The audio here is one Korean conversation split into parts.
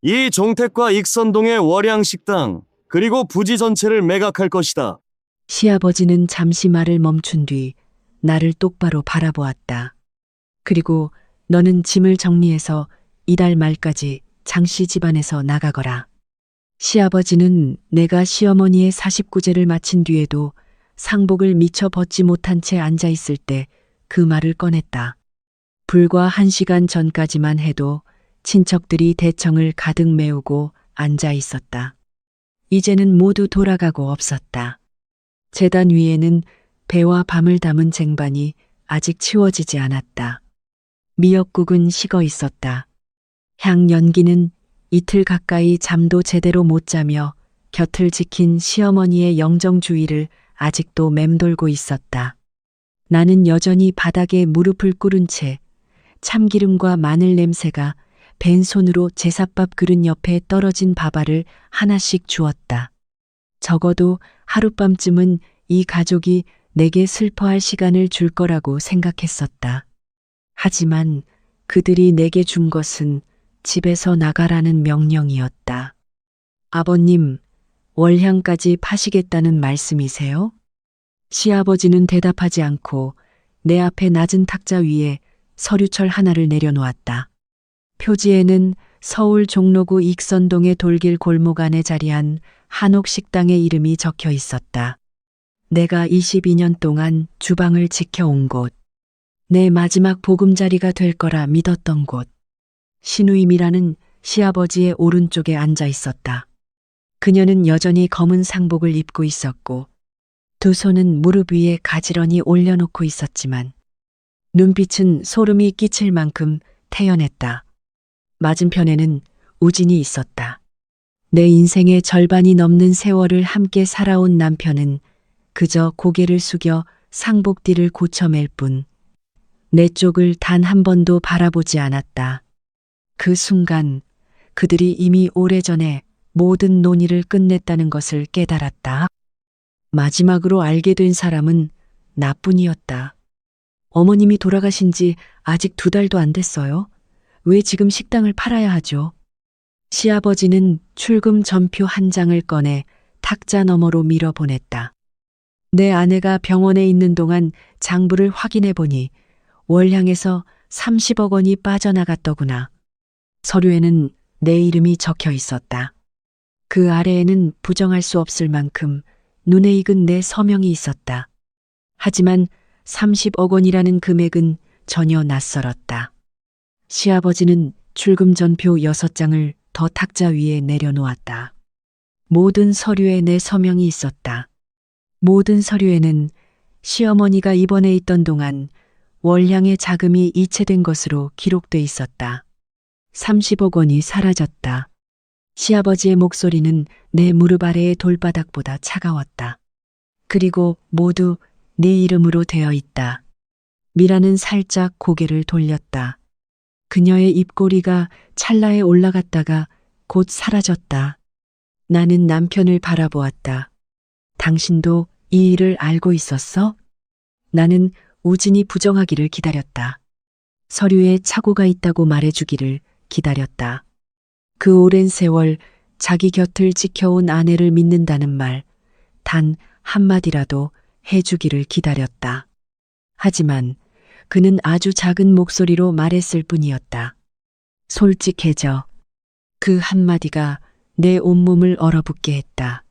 이 종택과 익선동의 월양식당, 그리고 부지 전체를 매각할 것이다. 시아버지는 잠시 말을 멈춘 뒤 나를 똑바로 바라보았다. 그리고 너는 짐을 정리해서 이달 말까지 장씨 집안에서 나가거라. 시아버지는 내가 시어머니의 49제를 마친 뒤에도 상복을 미처 벗지 못한 채 앉아 있을 때 그 말을 꺼냈다. 불과 1시간 전까지만 해도 친척들이 대청을 가득 메우고 앉아 있었다. 이제는 모두 돌아가고 없었다. 제단 위에는 배와 밤을 담은 쟁반이 아직 치워지지 않았다. 미역국은 식어 있었다. 향 연기는 이틀 가까이 잠도 제대로 못 자며 곁을 지킨 시어머니의 영정주의를 아직도 맴돌고 있었다. 나는 여전히 바닥에 무릎을 꿇은 채 참기름과 마늘 냄새가 벤 손으로 제삿밥 그릇 옆에 떨어진 밥알을 하나씩 주었다. 적어도 하룻밤쯤은 이 가족이 내게 슬퍼할 시간을 줄 거라고 생각했었다. 하지만 그들이 내게 준 것은 집에서 나가라는 명령이었다. 아버님, 월향까지 파시겠다는 말씀이세요? 시아버지는 대답하지 않고 내 앞에 낮은 탁자 위에 서류철 하나를 내려놓았다. 표지에는 서울 종로구 익선동의 돌길 골목 안에 자리한 한옥식당의 이름이 적혀 있었다. 내가 22년 동안 주방을 지켜온 곳, 내 마지막 보금자리가 될 거라 믿었던 곳. 신우임이라는 시아버지의 오른쪽에 앉아 있었다. 그녀는 여전히 검은 상복을 입고 있었고 두 손은 무릎 위에 가지런히 올려놓고 있었지만 눈빛은 소름이 끼칠 만큼 태연했다. 맞은편에는 우진이 있었다. 내 인생의 절반이 넘는 세월을 함께 살아온 남편은 그저 고개를 숙여 상복띠를 고쳐맬 뿐 내 쪽을 단 한 번도 바라보지 않았다. 그 순간 그들이 이미 오래전에 모든 논의를 끝냈다는 것을 깨달았다. 마지막으로 알게 된 사람은 나뿐이었다. 어머님이 돌아가신 지 아직 2달도 안 됐어요. 왜 지금 식당을 팔아야 하죠? 시아버지는 출금 전표 한 장을 꺼내 탁자 너머로 밀어보냈다. 내 아내가 병원에 있는 동안 장부를 확인해 보니 월향에서 30억 원이 빠져나갔더구나. 서류에는 내 이름이 적혀 있었다. 그 아래에는 부정할 수 없을 만큼 눈에 익은 내 서명이 있었다. 하지만 30억 원이라는 금액은 전혀 낯설었다. 시아버지는 출금 전표 6장을 더 탁자 위에 내려놓았다. 모든 서류에 내 서명이 있었다. 모든 서류에는 시어머니가 입원해 있던 동안 월향의 자금이 이체된 것으로 기록돼 있었다. 30억 원이 사라졌다. 시아버지의 목소리는 내 무릎 아래의 돌바닥보다 차가웠다. 그리고 모두 네 이름으로 되어 있다. 미라는 살짝 고개를 돌렸다. 그녀의 입꼬리가 찰나에 올라갔다가 곧 사라졌다. 나는 남편을 바라보았다. 당신도 이 일을 알고 있었어? 나는 우진이 부정하기를 기다렸다. 서류에 착오가 있다고 말해주기를 기다렸다. 그 오랜 세월 자기 곁을 지켜온 아내를 믿는다는 말, 단 한마디라도 해주기를 기다렸다. 하지만 그는 아주 작은 목소리로 말했을 뿐이었다. 솔직해져. 그 한마디가 내 온몸을 얼어붙게 했다.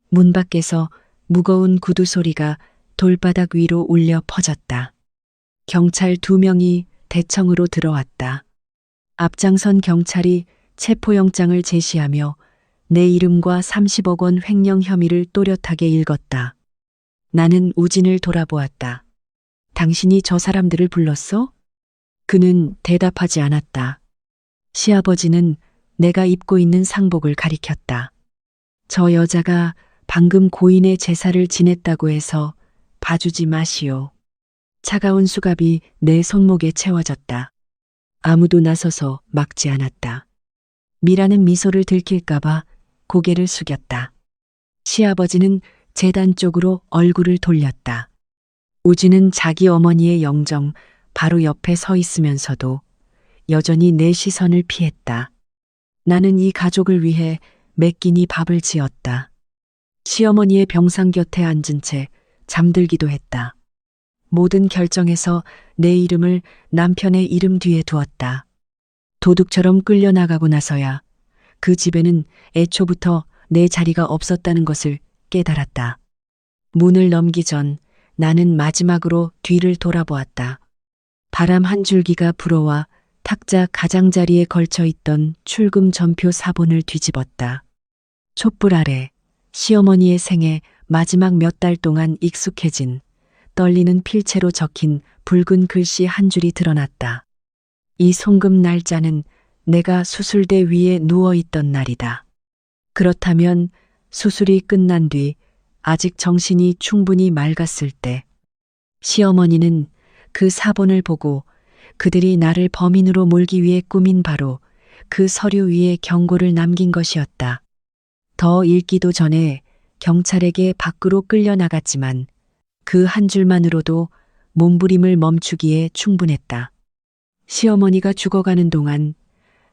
문 밖에서 무거운 구두 소리가 돌바닥 위로 울려 퍼졌다. 경찰 2명이 대청으로 들어왔다. 앞장선 경찰이 체포영장을 제시하며 내 이름과 30억 원 횡령 혐의를 또렷하게 읽었다. 나는 우진을 돌아보았다. 당신이 저 사람들을 불렀어? 그는 대답하지 않았다. 시아버지는 내가 입고 있는 상복을 가리켰다. 저 여자가 방금 고인의 제사를 지냈다고 해서 봐주지 마시오. 차가운 수갑이 내 손목에 채워졌다. 아무도 나서서 막지 않았다. 미라는 미소를 들킬까봐 고개를 숙였다. 시아버지는 제단 쪽으로 얼굴을 돌렸다. 우진은 자기 어머니의 영정 바로 옆에 서 있으면서도 여전히 내 시선을 피했다. 나는 이 가족을 위해 몇 끼니 밥을 지었다. 시어머니의 병상 곁에 앉은 채 잠들기도 했다. 모든 결정에서 내 이름을 남편의 이름 뒤에 두었다. 도둑처럼 끌려나가고 나서야 그 집에는 애초부터 내 자리가 없었다는 것을 깨달았다. 문을 넘기 전 나는 마지막으로 뒤를 돌아보았다. 바람 한 줄기가 불어와 탁자 가장자리에 걸쳐 있던 출금 전표 사본을 뒤집었다. 촛불 아래 시어머니의 생애 마지막 몇 달 동안 익숙해진 떨리는 필체로 적힌 붉은 글씨 한 줄이 드러났다. 이 송금 날짜는 내가 수술대 위에 누워있던 날이다. 그렇다면 수술이 끝난 뒤 아직 정신이 충분히 맑았을 때 시어머니는 그 사본을 보고 그들이 나를 범인으로 몰기 위해 꾸민 바로 그 서류 위에 경고를 남긴 것이었다. 더 읽기도 전에 경찰에게 밖으로 끌려나갔지만 그 한 줄만으로도 몸부림을 멈추기에 충분했다. 시어머니가 죽어가는 동안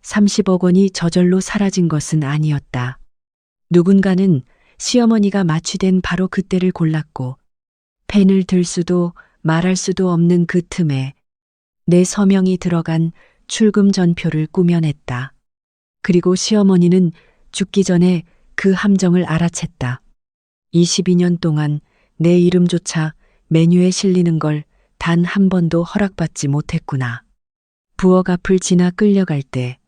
30억 원이 저절로 사라진 것은 아니었다. 누군가는 시어머니가 마취된 바로 그때를 골랐고 펜을 들 수도 말할 수도 없는 그 틈에 내 서명이 들어간 출금 전표를 꾸며냈다. 그리고 시어머니는 죽기 전에 그 함정을 알아챘다. 22년 동안 내 이름조차 메뉴에 실리는 걸 단 한 번도 허락받지 못했구나. 부엌 앞을 지나 끌려갈 때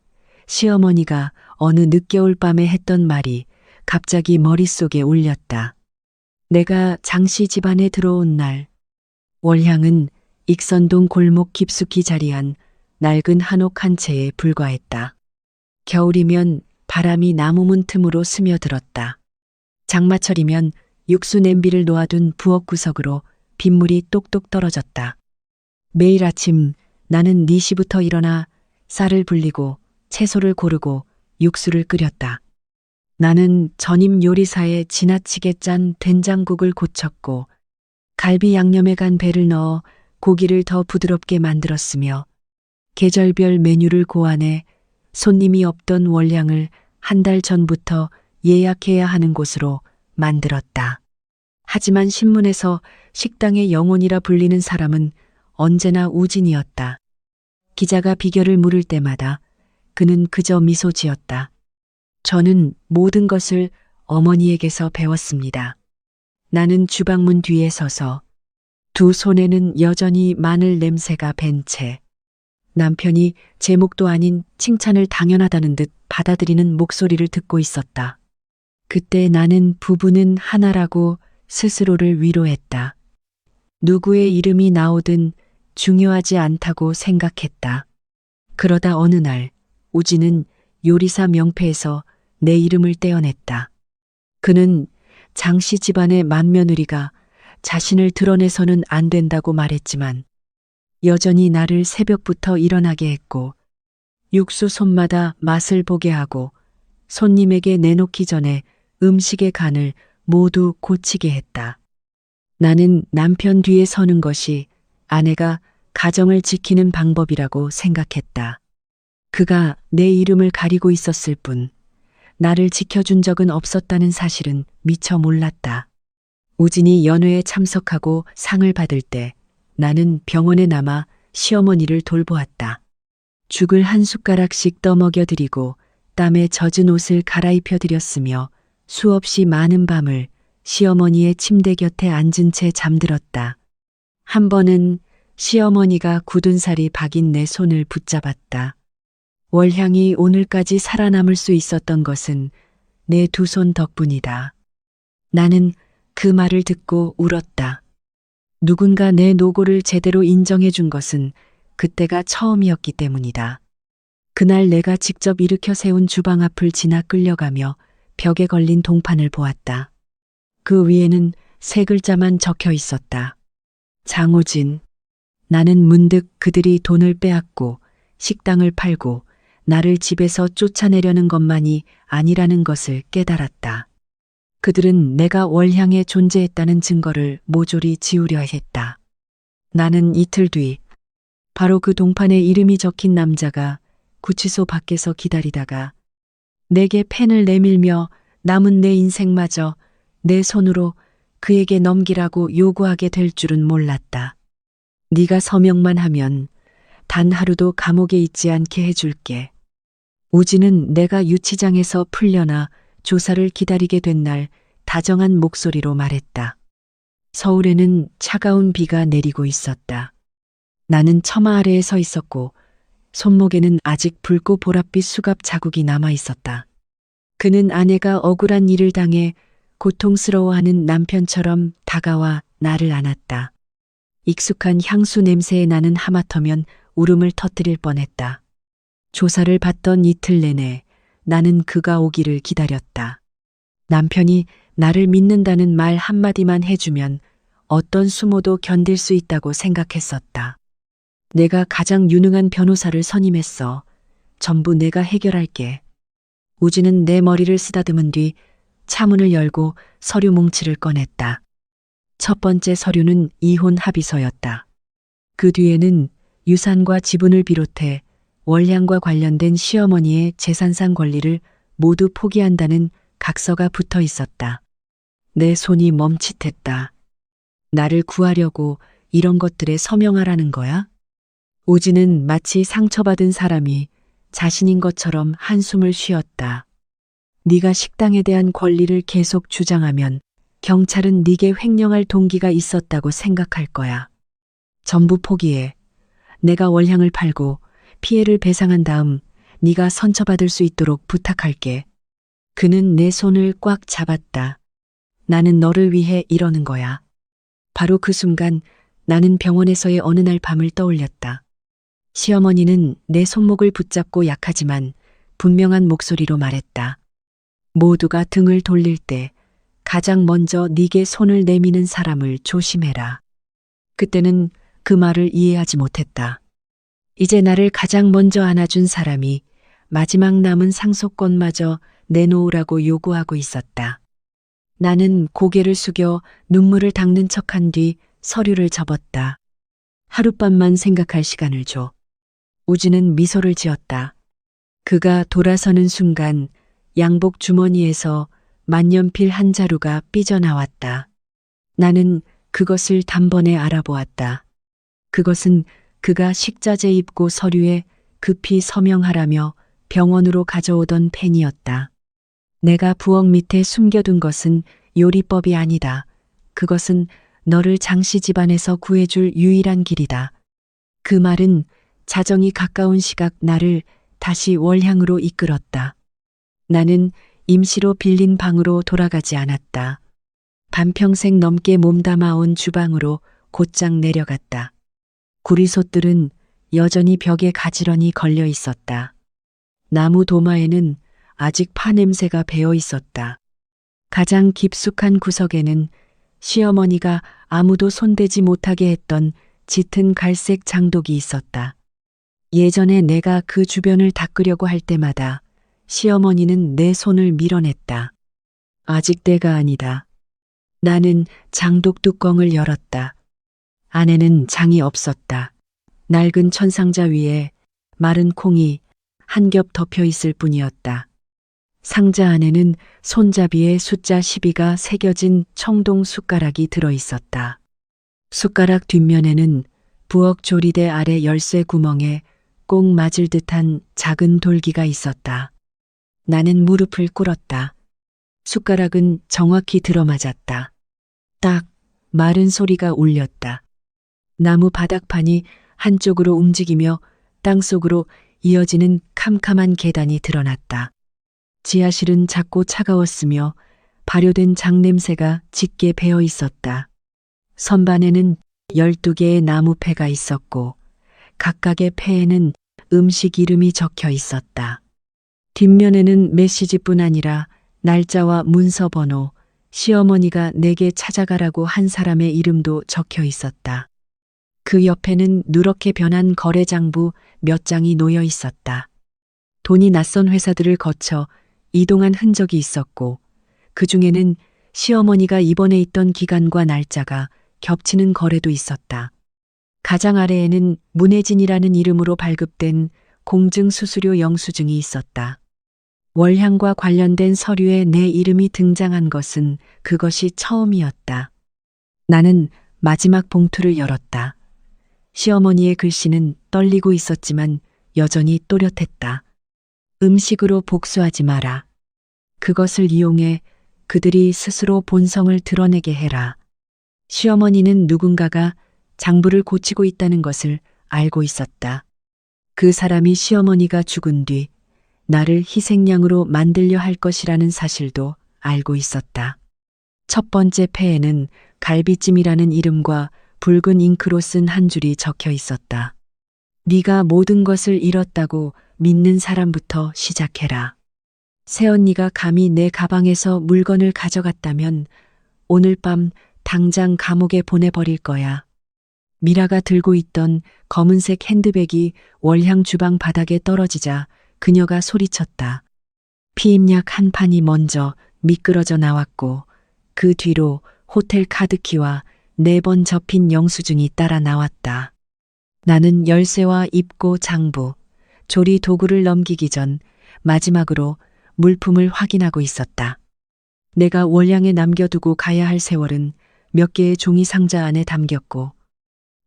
시어머니가 어느 늦겨울 밤에 했던 말이 갑자기 머릿속에 울렸다. 내가 장씨 집안에 들어온 날, 월향은 익선동 골목 깊숙이 자리한 낡은 한옥 한 채에 불과했다. 겨울이면 바람이 나무문 틈으로 스며들었다. 장마철이면 육수 냄비를 놓아둔 부엌 구석으로 빗물이 똑똑 떨어졌다. 매일 아침 나는 4시부터 일어나 쌀을 불리고 채소를 고르고 육수를 끓였다. 나는 전임 요리사에 지나치게 짠 된장국을 고쳤고 갈비 양념에 간 배를 넣어 고기를 더 부드럽게 만들었으며 계절별 메뉴를 고안해 손님이 없던 월량을 한 달 전부터 예약해야 하는 곳으로 만들었다. 하지만 신문에서 식당의 영혼이라 불리는 사람은 언제나 우진이었다. 기자가 비결을 물을 때마다 그는 그저 미소 지었다. 저는 모든 것을 어머니에게서 배웠습니다. 나는 주방문 뒤에 서서 두 손에는 여전히 마늘 냄새가 밴 채 남편이 제목도 아닌 칭찬을 당연하다는 듯 받아들이는 목소리를 듣고 있었다. 그때 나는 부부는 하나라고 스스로를 위로했다. 누구의 이름이 나오든 중요하지 않다고 생각했다. 그러다 어느 날 우진은 요리사 명패에서 내 이름을 떼어냈다. 그는 장씨 집안의 맏며느리가 자신을 드러내서는 안 된다고 말했지만 여전히 나를 새벽부터 일어나게 했고 육수 손마다 맛을 보게 하고 손님에게 내놓기 전에 음식의 간을 모두 고치게 했다. 나는 남편 뒤에 서는 것이 아내가 가정을 지키는 방법이라고 생각했다. 그가 내 이름을 가리고 있었을 뿐 나를 지켜준 적은 없었다는 사실은 미처 몰랐다. 우진이 연회에 참석하고 상을 받을 때 나는 병원에 남아 시어머니를 돌보았다. 죽을 한 숟가락씩 떠먹여 드리고 땀에 젖은 옷을 갈아입혀 드렸으며 수없이 많은 밤을 시어머니의 침대 곁에 앉은 채 잠들었다. 한 번은 시어머니가 굳은 살이 박인 내 손을 붙잡았다. 월향이 오늘까지 살아남을 수 있었던 것은 내 두 손 덕분이다. 나는 그 말을 듣고 울었다. 누군가 내 노고를 제대로 인정해 준 것은 그때가 처음이었기 때문이다. 그날 내가 직접 일으켜 세운 주방 앞을 지나 끌려가며 벽에 걸린 동판을 보았다. 그 위에는 세 글자만 적혀 있었다. 장우진. 나는 문득 그들이 돈을 빼앗고 식당을 팔고 나를 집에서 쫓아내려는 것만이 아니라는 것을 깨달았다. 그들은 내가 월향에 존재했다는 증거를 모조리 지우려 했다. 나는 이틀 뒤 바로 그 동판에 이름이 적힌 남자가 구치소 밖에서 기다리다가 내게 펜을 내밀며 남은 내 인생마저 내 손으로 그에게 넘기라고 요구하게 될 줄은 몰랐다. 네가 서명만 하면 단 하루도 감옥에 있지 않게 해줄게. 우진은 내가 유치장에서 풀려나 조사를 기다리게 된 날 다정한 목소리로 말했다. 서울에는 차가운 비가 내리고 있었다. 나는 처마 아래에 서 있었고 손목에는 아직 붉고 보랏빛 수갑 자국이 남아 있었다. 그는 아내가 억울한 일을 당해 고통스러워하는 남편처럼 다가와 나를 안았다. 익숙한 향수 냄새에 나는 하마터면 울음을 터뜨릴 뻔했다. 조사를 받던 이틀 내내 나는 그가 오기를 기다렸다. 남편이 나를 믿는다는 말 한마디만 해주면 어떤 수모도 견딜 수 있다고 생각했었다. 내가 가장 유능한 변호사를 선임했어. 전부 내가 해결할게. 우진은 내 머리를 쓰다듬은 뒤 차문을 열고 서류 뭉치를 꺼냈다. 첫 번째 서류는 이혼 합의서였다. 그 뒤에는 유산과 지분을 비롯해 월량과 관련된 시어머니의 재산상 권리를 모두 포기한다는 각서가 붙어 있었다. 내 손이 멈칫했다. 나를 구하려고 이런 것들에 서명하라는 거야? 우진은 마치 상처받은 사람이 자신인 것처럼 한숨을 쉬었다. 네가 식당에 대한 권리를 계속 주장하면 경찰은 네게 횡령할 동기가 있었다고 생각할 거야. 전부 포기해. 내가 월향을 팔고 피해를 배상한 다음 네가 선처받을 수 있도록 부탁할게. 그는 내 손을 꽉 잡았다. 나는 너를 위해 이러는 거야. 바로 그 순간 나는 병원에서의 어느 날 밤을 떠올렸다. 시어머니는 내 손목을 붙잡고 약하지만 분명한 목소리로 말했다. 모두가 등을 돌릴 때 가장 먼저 네게 손을 내미는 사람을 조심해라. 그때는 그 말을 이해하지 못했다. 이제 나를 가장 먼저 안아준 사람이 마지막 남은 상속권마저 내놓으라고 요구하고 있었다. 나는 고개를 숙여 눈물을 닦는 척한 뒤 서류를 접었다. 하룻밤만 생각할 시간을 줘. 우진은 미소를 지었다. 그가 돌아서는 순간 양복 주머니에서 만년필 한 자루가 삐져나왔다. 나는 그것을 단번에 알아보았다. 그것은 그가 식자재 입고 서류에 급히 서명하라며 병원으로 가져오던 펜이었다. 내가 부엌 밑에 숨겨둔 것은 요리법이 아니다. 그것은 너를 장씨 집안에서 구해줄 유일한 길이다. 그 말은 자정이 가까운 시각 나를 다시 월향으로 이끌었다. 나는 임시로 빌린 방으로 돌아가지 않았다. 반평생 넘게 몸담아온 주방으로 곧장 내려갔다. 구리솥들은 여전히 벽에 가지런히 걸려 있었다. 나무 도마에는 아직 파 냄새가 배어 있었다. 가장 깊숙한 구석에는 시어머니가 아무도 손대지 못하게 했던 짙은 갈색 장독이 있었다. 예전에 내가 그 주변을 닦으려고 할 때마다 시어머니는 내 손을 밀어냈다. 아직 때가 아니다. 나는 장독 뚜껑을 열었다. 안에는 장이 없었다. 낡은 천상자 위에 마른 콩이 한 겹 덮여 있을 뿐이었다. 상자 안에는 손잡이에 숫자 12가 새겨진 청동 숟가락이 들어 있었다. 숟가락 뒷면에는 부엌 조리대 아래 열쇠 구멍에 꼭 맞을 듯한 작은 돌기가 있었다. 나는 무릎을 꿇었다. 숟가락은 정확히 들어맞았다. 딱 마른 소리가 울렸다. 나무 바닥판이 한쪽으로 움직이며 땅속으로 이어지는 캄캄한 계단이 드러났다. 지하실은 작고 차가웠으며 발효된 장냄새가 짙게 배어 있었다. 선반에는 12개의 나무패가 있었고 각각의 패에는 음식 이름이 적혀 있었다. 뒷면에는 메시지뿐 아니라 날짜와 문서 번호, 시어머니가 내게 찾아가라고 한 사람의 이름도 적혀 있었다. 그 옆에는 누렇게 변한 거래장부 몇 장이 놓여 있었다. 돈이 낯선 회사들을 거쳐 이동한 흔적이 있었고 그 중에는 시어머니가 입원해 있던 기간과 날짜가 겹치는 거래도 있었다. 가장 아래에는 문혜진이라는 이름으로 발급된 공증수수료 영수증이 있었다. 월향과 관련된 서류에 내 이름이 등장한 것은 그것이 처음이었다. 나는 마지막 봉투를 열었다. 시어머니의 글씨는 떨리고 있었지만 여전히 또렷했다. 음식으로 복수하지 마라. 그것을 이용해 그들이 스스로 본성을 드러내게 해라. 시어머니는 누군가가 장부를 고치고 있다는 것을 알고 있었다. 그 사람이 시어머니가 죽은 뒤 나를 희생양으로 만들려 할 것이라는 사실도 알고 있었다. 첫 번째 패에는 갈비찜이라는 이름과 붉은 잉크로 쓴 한 줄이 적혀 있었다. 네가 모든 것을 잃었다고 믿는 사람부터 시작해라. 새언니가 감히 내 가방에서 물건을 가져갔다면 오늘 밤 당장 감옥에 보내버릴 거야. 미라가 들고 있던 검은색 핸드백이 월향 주방 바닥에 떨어지자 그녀가 소리쳤다. 피임약 한 판이 먼저 미끄러져 나왔고 그 뒤로 호텔 카드키와 4번 접힌 영수증이 따라 나왔다. 나는 열쇠와 입고 장부, 조리 도구를 넘기기 전 마지막으로 물품을 확인하고 있었다. 내가 월향에 남겨두고 가야 할 세월은 몇 개의 종이 상자 안에 담겼고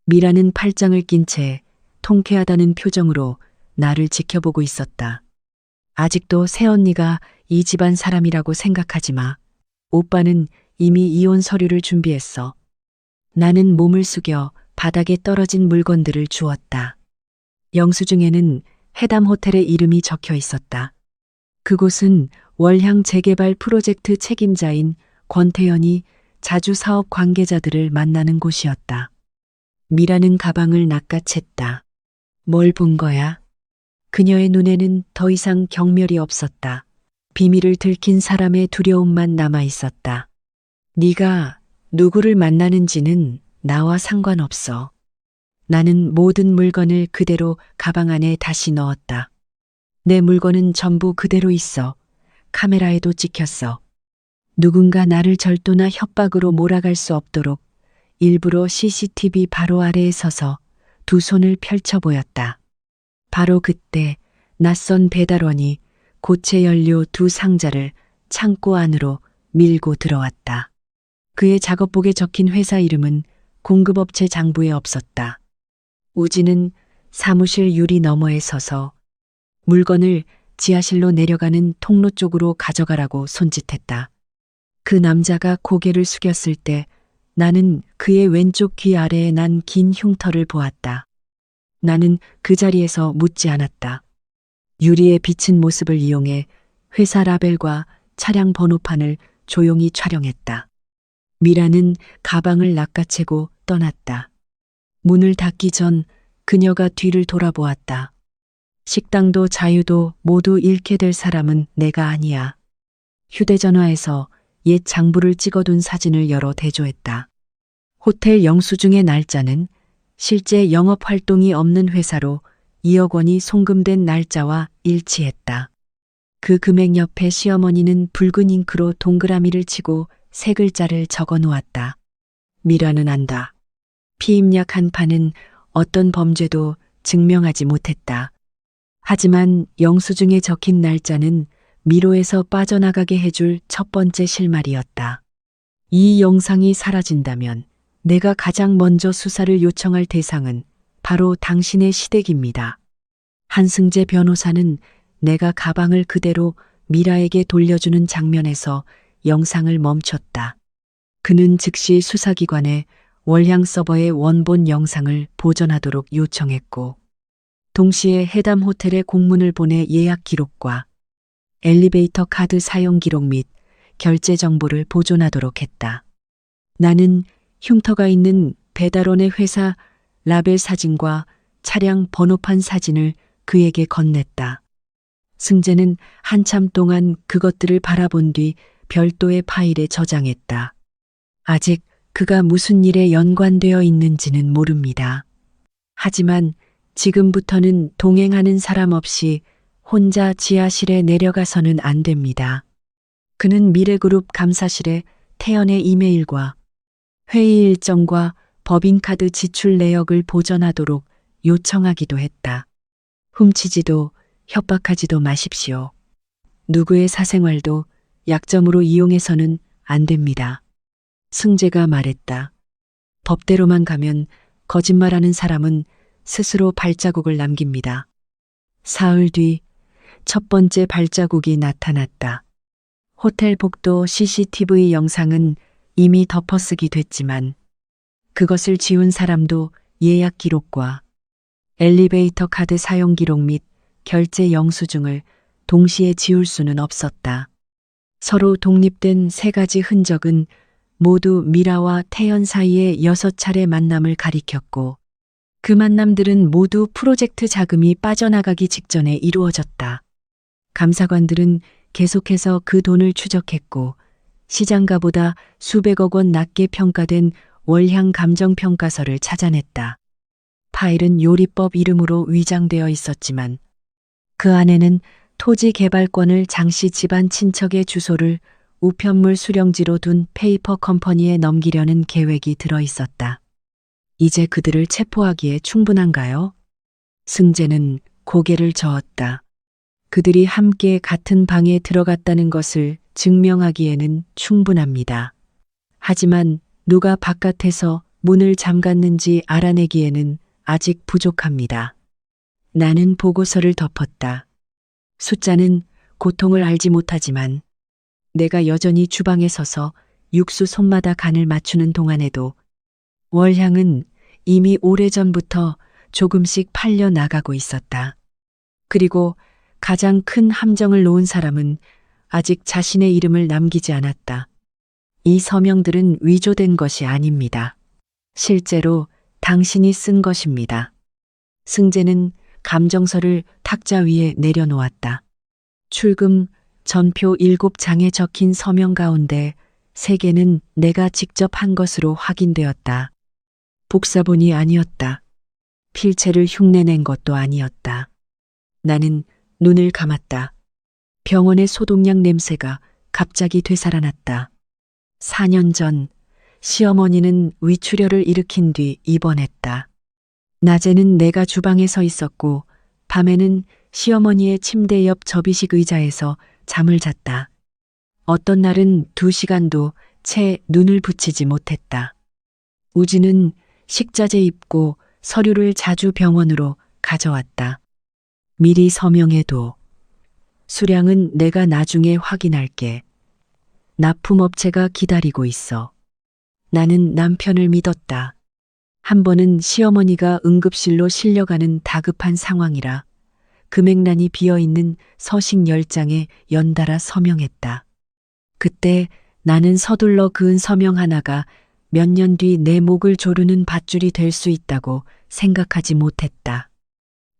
미라는 팔짱을 낀 채 통쾌하다는 표정으로 나를 지켜보고 있었다. 아직도 새언니가 이 집안 사람이라고 생각하지 마. 오빠는 이미 이혼 서류를 준비했어. 나는 몸을 숙여 바닥에 떨어진 물건들을 주웠다. 영수증에는 해담 호텔의 이름이 적혀 있었다. 그곳은 월향 재개발 프로젝트 책임자인 권태연이 자주 사업 관계자들을 만나는 곳이었다. 미라는 가방을 낚아챘다. 뭘 본 거야? 그녀의 눈에는 더 이상 경멸이 없었다. 비밀을 들킨 사람의 두려움만 남아 있었다. 네가 누구를 만나는지는 나와 상관없어. 나는 모든 물건을 그대로 가방 안에 다시 넣었다. 내 물건은 전부 그대로 있어. 카메라에도 찍혔어. 누군가 나를 절도나 협박으로 몰아갈 수 없도록 일부러 CCTV 바로 아래에 서서 두 손을 펼쳐 보였다. 바로 그때 낯선 배달원이 고체 연료 2상자를 창고 안으로 밀고 들어왔다. 그의 작업복에 적힌 회사 이름은 공급업체 장부에 없었다. 우진은 사무실 유리 너머에 서서 물건을 지하실로 내려가는 통로 쪽으로 가져가라고 손짓했다. 그 남자가 고개를 숙였을 때 나는 그의 왼쪽 귀 아래에 난 긴 흉터를 보았다. 나는 그 자리에서 묻지 않았다. 유리에 비친 모습을 이용해 회사 라벨과 차량 번호판을 조용히 촬영했다. 미라는 가방을 낚아채고 떠났다. 문을 닫기 전 그녀가 뒤를 돌아보았다. 식당도 자유도 모두 잃게 될 사람은 내가 아니야. 휴대전화에서 옛 장부를 찍어둔 사진을 열어 대조했다. 호텔 영수증의 날짜는 실제 영업 활동이 없는 회사로 2억 원이 송금된 날짜와 일치했다. 그 금액 옆에 시어머니는 붉은 잉크로 동그라미를 치고 3글자를 적어 놓았다. 미라는 안다. 피임약 한 판은 어떤 범죄도 증명하지 못했다. 하지만 영수증에 적힌 날짜는 미로에서 빠져나가게 해줄 첫 번째 실마리였다. 이 영상이 사라진다면 내가 가장 먼저 수사를 요청할 대상은 바로 당신의 시댁입니다. 한승재 변호사는 내가 가방을 그대로 미라에게 돌려주는 장면에서 영상을 멈췄다. 그는 즉시 수사기관에 월향 서버의 원본 영상을 보존하도록 요청했고 동시에 해담 호텔에 공문을 보내 예약 기록과 엘리베이터 카드 사용 기록 및 결제 정보를 보존하도록 했다. 나는 흉터가 있는 배달원의 회사 라벨 사진과 차량 번호판 사진을 그에게 건넸다. 승재는 한참 동안 그것들을 바라본 뒤 별도의 파일에 저장했다. 아직 그가 무슨 일에 연관되어 있는지는 모릅니다. 하지만 지금부터는 동행하는 사람 없이 혼자 지하실에 내려가서는 안 됩니다. 그는 미래그룹 감사실에 태연의 이메일과 회의 일정과 법인카드 지출 내역을 보전하도록 요청하기도 했다. 훔치지도 협박하지도 마십시오. 누구의 사생활도 약점으로 이용해서는 안 됩니다. 승재가 말했다. 법대로만 가면 거짓말하는 사람은 스스로 발자국을 남깁니다. 사흘 뒤 첫 번째 발자국이 나타났다. 호텔 복도 CCTV 영상은 이미 덮어쓰기 됐지만 그것을 지운 사람도 예약 기록과 엘리베이터 카드 사용 기록 및 결제 영수증을 동시에 지울 수는 없었다. 서로 독립된 세 가지 흔적은 모두 미라와 태연 사이의 6차례 만남을 가리켰고 그 만남들은 모두 프로젝트 자금이 빠져나가기 직전에 이루어졌다. 감사관들은 계속해서 그 돈을 추적했고 시장가보다 수백억 원 낮게 평가된 월향 감정평가서를 찾아냈다. 파일은 요리법 이름으로 위장되어 있었지만 그 안에는 토지 개발권을 장씨 집안 친척의 주소를 우편물 수령지로 둔 페이퍼 컴퍼니에 넘기려는 계획이 들어 있었다. 이제 그들을 체포하기에 충분한가요? 승재는 고개를 저었다. 그들이 함께 같은 방에 들어갔다는 것을 증명하기에는 충분합니다. 하지만 누가 바깥에서 문을 잠갔는지 알아내기에는 아직 부족합니다. 나는 보고서를 덮었다. 숫자는 고통을 알지 못하지만 내가 여전히 주방에 서서 육수 손마다 간을 맞추는 동안에도 월향은 이미 오래전부터 조금씩 팔려 나가고 있었다. 그리고 가장 큰 함정을 놓은 사람은 아직 자신의 이름을 남기지 않았다. 이 서명들은 위조된 것이 아닙니다. 실제로 당신이 쓴 것입니다. 승재는 감정서를 탁자 위에 내려놓았다. 출금 전표 7장에 적힌 서명 가운데 3개는 내가 직접 한 것으로 확인되었다. 복사본이 아니었다. 필체를 흉내낸 것도 아니었다. 나는 눈을 감았다. 병원의 소독약 냄새가 갑자기 되살아났다. 4년 전 시어머니는 위출혈을 일으킨 뒤 입원했다. 낮에는 내가 주방에 서 있었고 밤에는 시어머니의 침대 옆 접이식 의자에서 잠을 잤다. 어떤 날은 2시간도 채 눈을 붙이지 못했다. 우진은 식자재 입고 서류를 자주 병원으로 가져왔다. 미리 서명해도 수량은 내가 나중에 확인할게. 납품업체가 기다리고 있어. 나는 남편을 믿었다. 한 번은 시어머니가 응급실로 실려가는 다급한 상황이라 금액란이 비어있는 서식 10장에 연달아 서명했다. 그때 나는 서둘러 그은 서명 하나가 몇 년 뒤 내 목을 조르는 밧줄이 될 수 있다고 생각하지 못했다.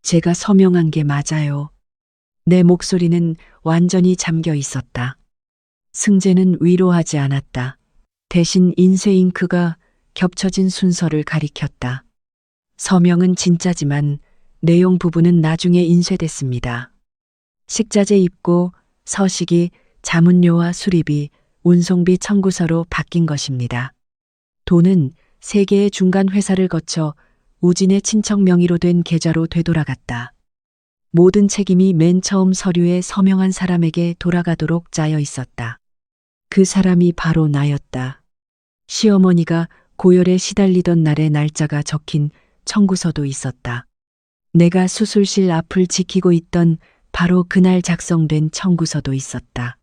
제가 서명한 게 맞아요. 내 목소리는 완전히 잠겨 있었다. 승재는 위로하지 않았다. 대신 인쇄 잉크가 겹쳐진 순서를 가리켰다. 서명은 진짜지만 내용 부분은 나중에 인쇄됐습니다. 식자재 입고 서식이 자문료와 수리비, 운송비 청구서로 바뀐 것입니다. 돈은 3개의 중간 회사를 거쳐 우진의 친척 명의로 된 계좌로 되돌아갔다. 모든 책임이 맨 처음 서류에 서명한 사람에게 돌아가도록 짜여 있었다. 그 사람이 바로 나였다. 시어머니가 고열에 시달리던 날의 날짜가 적힌 청구서도 있었다. 내가 수술실 앞을 지키고 있던 바로 그날 작성된 청구서도 있었다.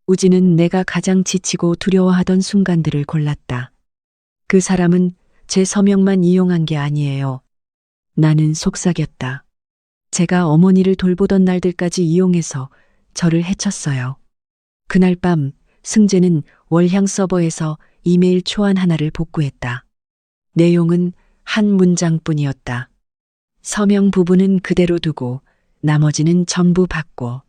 우진은 내가 가장 지치고 두려워하던 순간들을 골랐다. 그 사람은 제 서명만 이용한 게 아니에요. 나는 속삭였다. 제가 어머니를 돌보던 날들까지 이용해서 저를 해쳤어요. 그날 밤 승재는 월향 서버에서 이메일 초안 하나를 복구했다. 내용은 한 문장뿐이었다. 서명 부분은 그대로 두고 나머지는 전부 바꿔.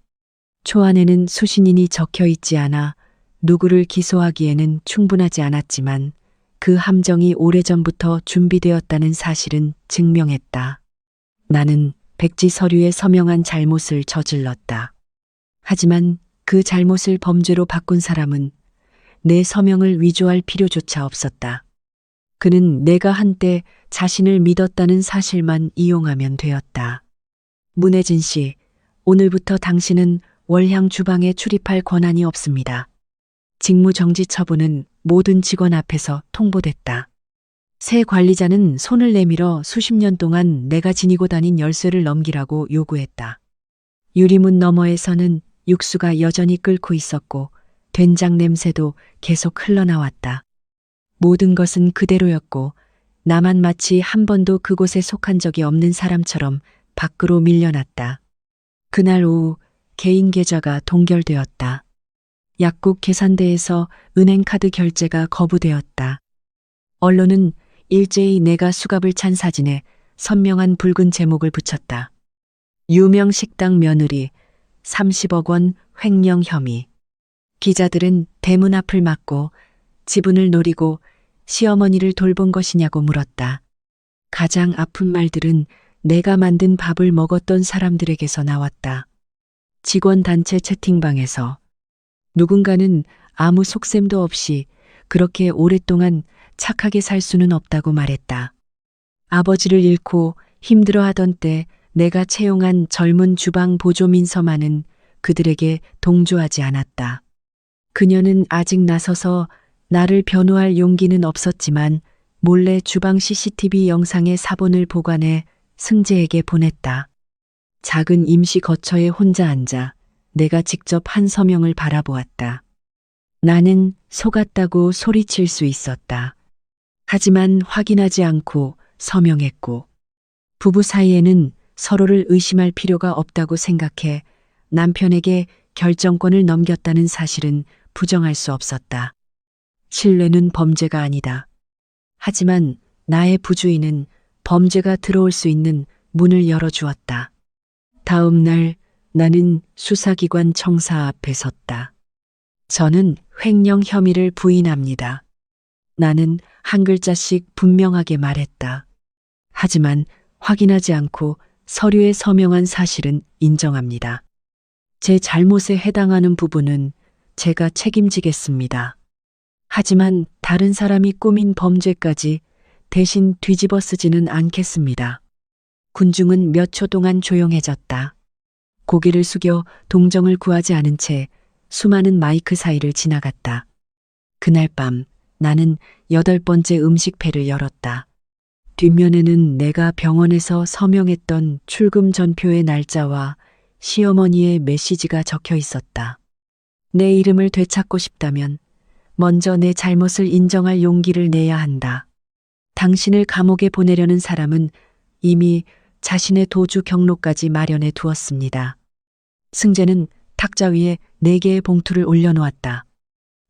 초안에는 수신인이 적혀 있지 않아 누구를 기소하기에는 충분하지 않았지만 그 함정이 오래전부터 준비되었다는 사실은 증명했다. 나는 백지 서류에 서명한 잘못을 저질렀다. 하지만 그 잘못을 범죄로 바꾼 사람은 내 서명을 위조할 필요조차 없었다. 그는 내가 한때 자신을 믿었다는 사실만 이용하면 되었다. 문혜진 씨, 오늘부터 당신은 월향 주방에 출입할 권한이 없습니다. 직무정지 처분은 모든 직원 앞에서 통보됐다. 새 관리자는 손을 내밀어 수십 년 동안 내가 지니고 다닌 열쇠를 넘기라고 요구했다. 유리문 너머에서는 육수가 여전히 끓고 있었고 된장 냄새도 계속 흘러나왔다. 모든 것은 그대로였고 나만 마치 한 번도 그곳에 속한 적이 없는 사람처럼 밖으로 밀려났다. 그날 오후 개인 계좌가 동결되었다. 약국 계산대에서 은행카드 결제가 거부되었다. 언론은 일제히 내가 수갑을 찬 사진에 선명한 붉은 제목을 붙였다. 유명 식당 며느리 30억 원 횡령 혐의. 기자들은 대문 앞을 막고 지분을 노리고 시어머니를 돌본 것이냐고 물었다. 가장 아픈 말들은 내가 만든 밥을 먹었던 사람들에게서 나왔다. 직원단체 채팅방에서 누군가는 아무 속셈도 없이 그렇게 오랫동안 착하게 살 수는 없다고 말했다. 아버지를 잃고 힘들어하던 때 내가 채용한 젊은 주방 보조민서만은 그들에게 동조하지 않았다. 그녀는 아직 나서서 나를 변호할 용기는 없었지만 몰래 주방 CCTV 영상의 사본을 보관해 승재에게 보냈다. 작은 임시 거처에 혼자 앉아 내가 직접 한 서명을 바라보았다. 나는 속았다고 소리칠 수 있었다. 하지만 확인하지 않고 서명했고 부부 사이에는 서로를 의심할 필요가 없다고 생각해 남편에게 결정권을 넘겼다는 사실은 부정할 수 없었다. 신뢰는 범죄가 아니다. 하지만 나의 부주의는 범죄가 들어올 수 있는 문을 열어주었다. 다음 날 나는 수사기관 청사 앞에 섰다. 저는 횡령 혐의를 부인합니다. 나는 한 글자씩 분명하게 말했다. 하지만 확인하지 않고 서류에 서명한 사실은 인정합니다. 제 잘못에 해당하는 부분은 제가 책임지겠습니다. 하지만 다른 사람이 꾸민 범죄까지 대신 뒤집어 쓰지는 않겠습니다. 군중은 몇 초 동안 조용해졌다. 고개를 숙여 동정을 구하지 않은 채 수많은 마이크 사이를 지나갔다. 그날 밤 나는 8번째 음식패를 열었다. 뒷면에는 내가 병원에서 서명했던 출금 전표의 날짜와 시어머니의 메시지가 적혀 있었다. 내 이름을 되찾고 싶다면 먼저 내 잘못을 인정할 용기를 내야 한다. 당신을 감옥에 보내려는 사람은 이미 자신의 도주 경로까지 마련해 두었습니다. 승재는 탁자 위에 4개의 봉투를 올려놓았다.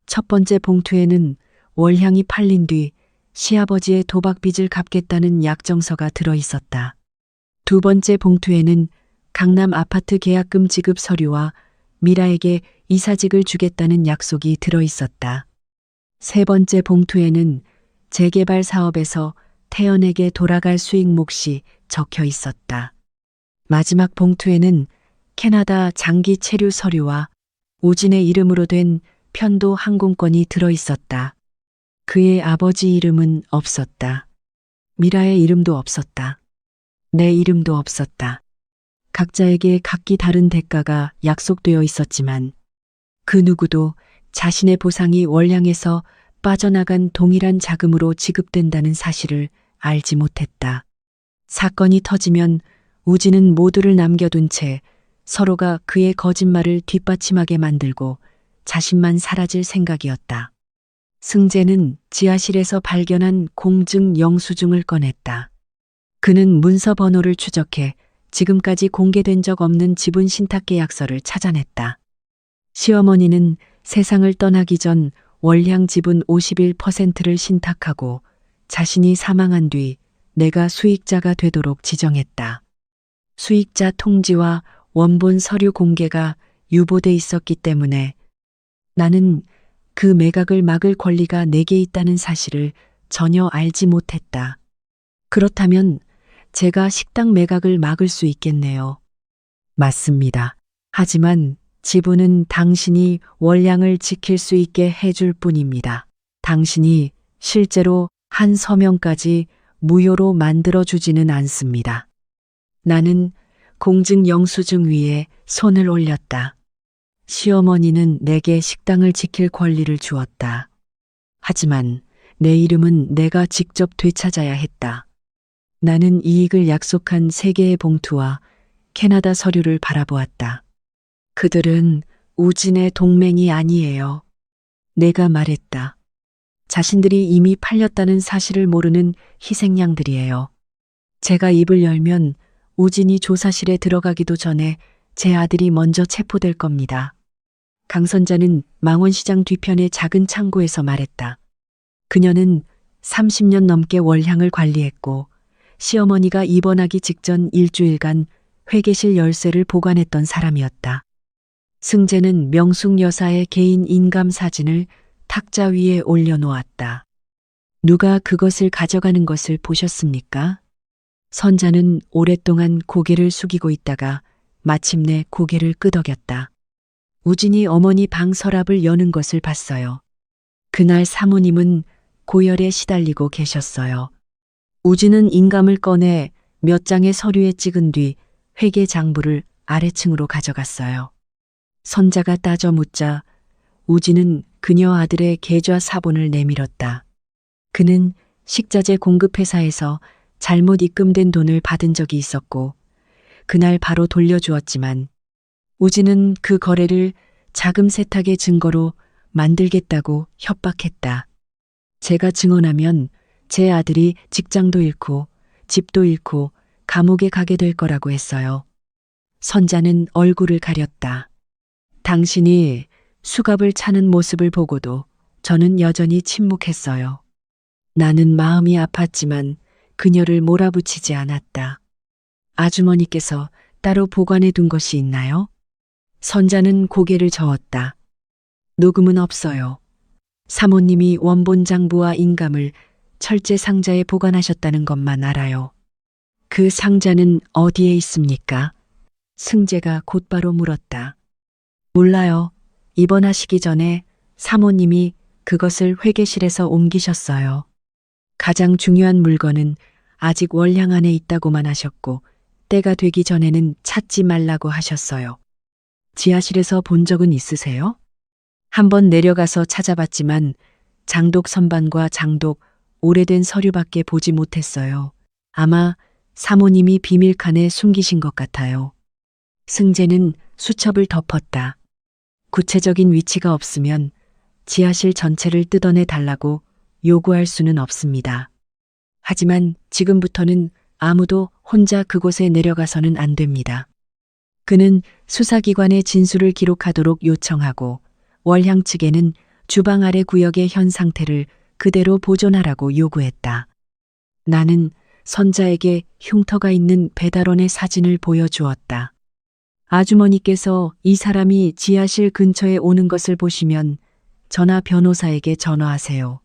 첫 번째 봉투에는 월향이 팔린 뒤 시아버지의 도박빚을 갚겠다는 약정서가 들어 있었다. 두 번째 봉투에는 강남 아파트 계약금 지급 서류와 미라에게 이사직을 주겠다는 약속이 들어 있었다. 세 번째 봉투에는 재개발 사업에서 태연에게 돌아갈 수익 몫이 적혀 있었다. 마지막 봉투에는 캐나다 장기 체류 서류와 우진의 이름으로 된 편도 항공권이 들어 있었다. 그의 아버지 이름은 없었다. 미라의 이름도 없었다. 내 이름도 없었다. 각자에게 각기 다른 대가가 약속되어 있었지만 그 누구도 자신의 보상이 월량에서 빠져나간 동일한 자금으로 지급된다는 사실을 알지 못했다. 사건이 터지면 우진은 모두를 남겨둔 채 서로가 그의 거짓말을 뒷받침하게 만들고 자신만 사라질 생각이었다. 승재는 지하실에서 발견한 공증 영수증을 꺼냈다. 그는 문서 번호를 추적해 지금까지 공개된 적 없는 지분 신탁 계약서를 찾아냈다. 시어머니는 세상을 떠나기 전 월향 지분 51%를 신탁하고 자신이 사망한 뒤 내가 수익자가 되도록 지정했다. 수익자 통지와 원본 서류 공개가 유보돼 있었기 때문에 나는 그 매각을 막을 권리가 내게 있다는 사실을 전혀 알지 못했다. 그렇다면 제가 식당 매각을 막을 수 있겠네요. 맞습니다. 하지만 지분은 당신이 월량을 지킬 수 있게 해줄 뿐입니다. 당신이 실제로 한 서명까지 무효로 만들어주지는 않습니다. 나는 공증 영수증 위에 손을 올렸다. 시어머니는 내게 식당을 지킬 권리를 주었다. 하지만 내 이름은 내가 직접 되찾아야 했다. 나는 이익을 약속한 3개의 봉투와 캐나다 서류를 바라보았다. 그들은 우진의 동맹이 아니에요. 내가 말했다. 자신들이 이미 팔렸다는 사실을 모르는 희생양들이에요. 제가 입을 열면 우진이 조사실에 들어가기도 전에 제 아들이 먼저 체포될 겁니다. 강선자는 망원시장 뒤편의 작은 창고에서 말했다. 그녀는 30년 넘게 월향을 관리했고 시어머니가 입원하기 직전 일주일간 회계실 열쇠를 보관했던 사람이었다. 승재는 명숙 여사의 개인 인감 사진을 탁자 위에 올려놓았다. 누가 그것을 가져가는 것을 보셨습니까? 선자는 오랫동안 고개를 숙이고 있다가 마침내 고개를 끄덕였다. 우진이 어머니 방 서랍을 여는 것을 봤어요. 그날 사모님은 고열에 시달리고 계셨어요. 우진은 인감을 꺼내 몇 장의 서류에 찍은 뒤 회계 장부를 아래층으로 가져갔어요. 선자가 따져 묻자 우진은 그녀 아들의 계좌 사본을 내밀었다. 그는 식자재 공급회사에서 잘못 입금된 돈을 받은 적이 있었고 그날 바로 돌려주었지만 우진은 그 거래를 자금 세탁의 증거로 만들겠다고 협박했다. 제가 증언하면 제 아들이 직장도 잃고 집도 잃고 감옥에 가게 될 거라고 했어요. 선자는 얼굴을 가렸다. 당신이 수갑을 차는 모습을 보고도 저는 여전히 침묵했어요. 나는 마음이 아팠지만 그녀를 몰아붙이지 않았다. 아주머니께서 따로 보관해 둔 것이 있나요? 선자는 고개를 저었다. 녹음은 없어요. 사모님이 원본 장부와 인감을 철제 상자에 보관하셨다는 것만 알아요. 그 상자는 어디에 있습니까? 승재가 곧바로 물었다. 몰라요. 입원하시기 전에 사모님이 그것을 회계실에서 옮기셨어요. 가장 중요한 물건은 아직 월량 안에 있다고만 하셨고 때가 되기 전에는 찾지 말라고 하셨어요. 지하실에서 본 적은 있으세요? 한번 내려가서 찾아봤지만 장독 선반과 장독, 오래된 서류밖에 보지 못했어요. 아마 사모님이 비밀칸에 숨기신 것 같아요. 승재는 수첩을 덮었다. 구체적인 위치가 없으면 지하실 전체를 뜯어내 달라고 요구할 수는 없습니다. 하지만 지금부터는 아무도 혼자 그곳에 내려가서는 안 됩니다. 그는 수사기관의 진술을 기록하도록 요청하고 월향 측에는 주방 아래 구역의 현 상태를 그대로 보존하라고 요구했다. 나는 선자에게 흉터가 있는 배달원의 사진을 보여주었다. 아주머니께서 이 사람이 지하실 근처에 오는 것을 보시면 전하 변호사에게 전화하세요.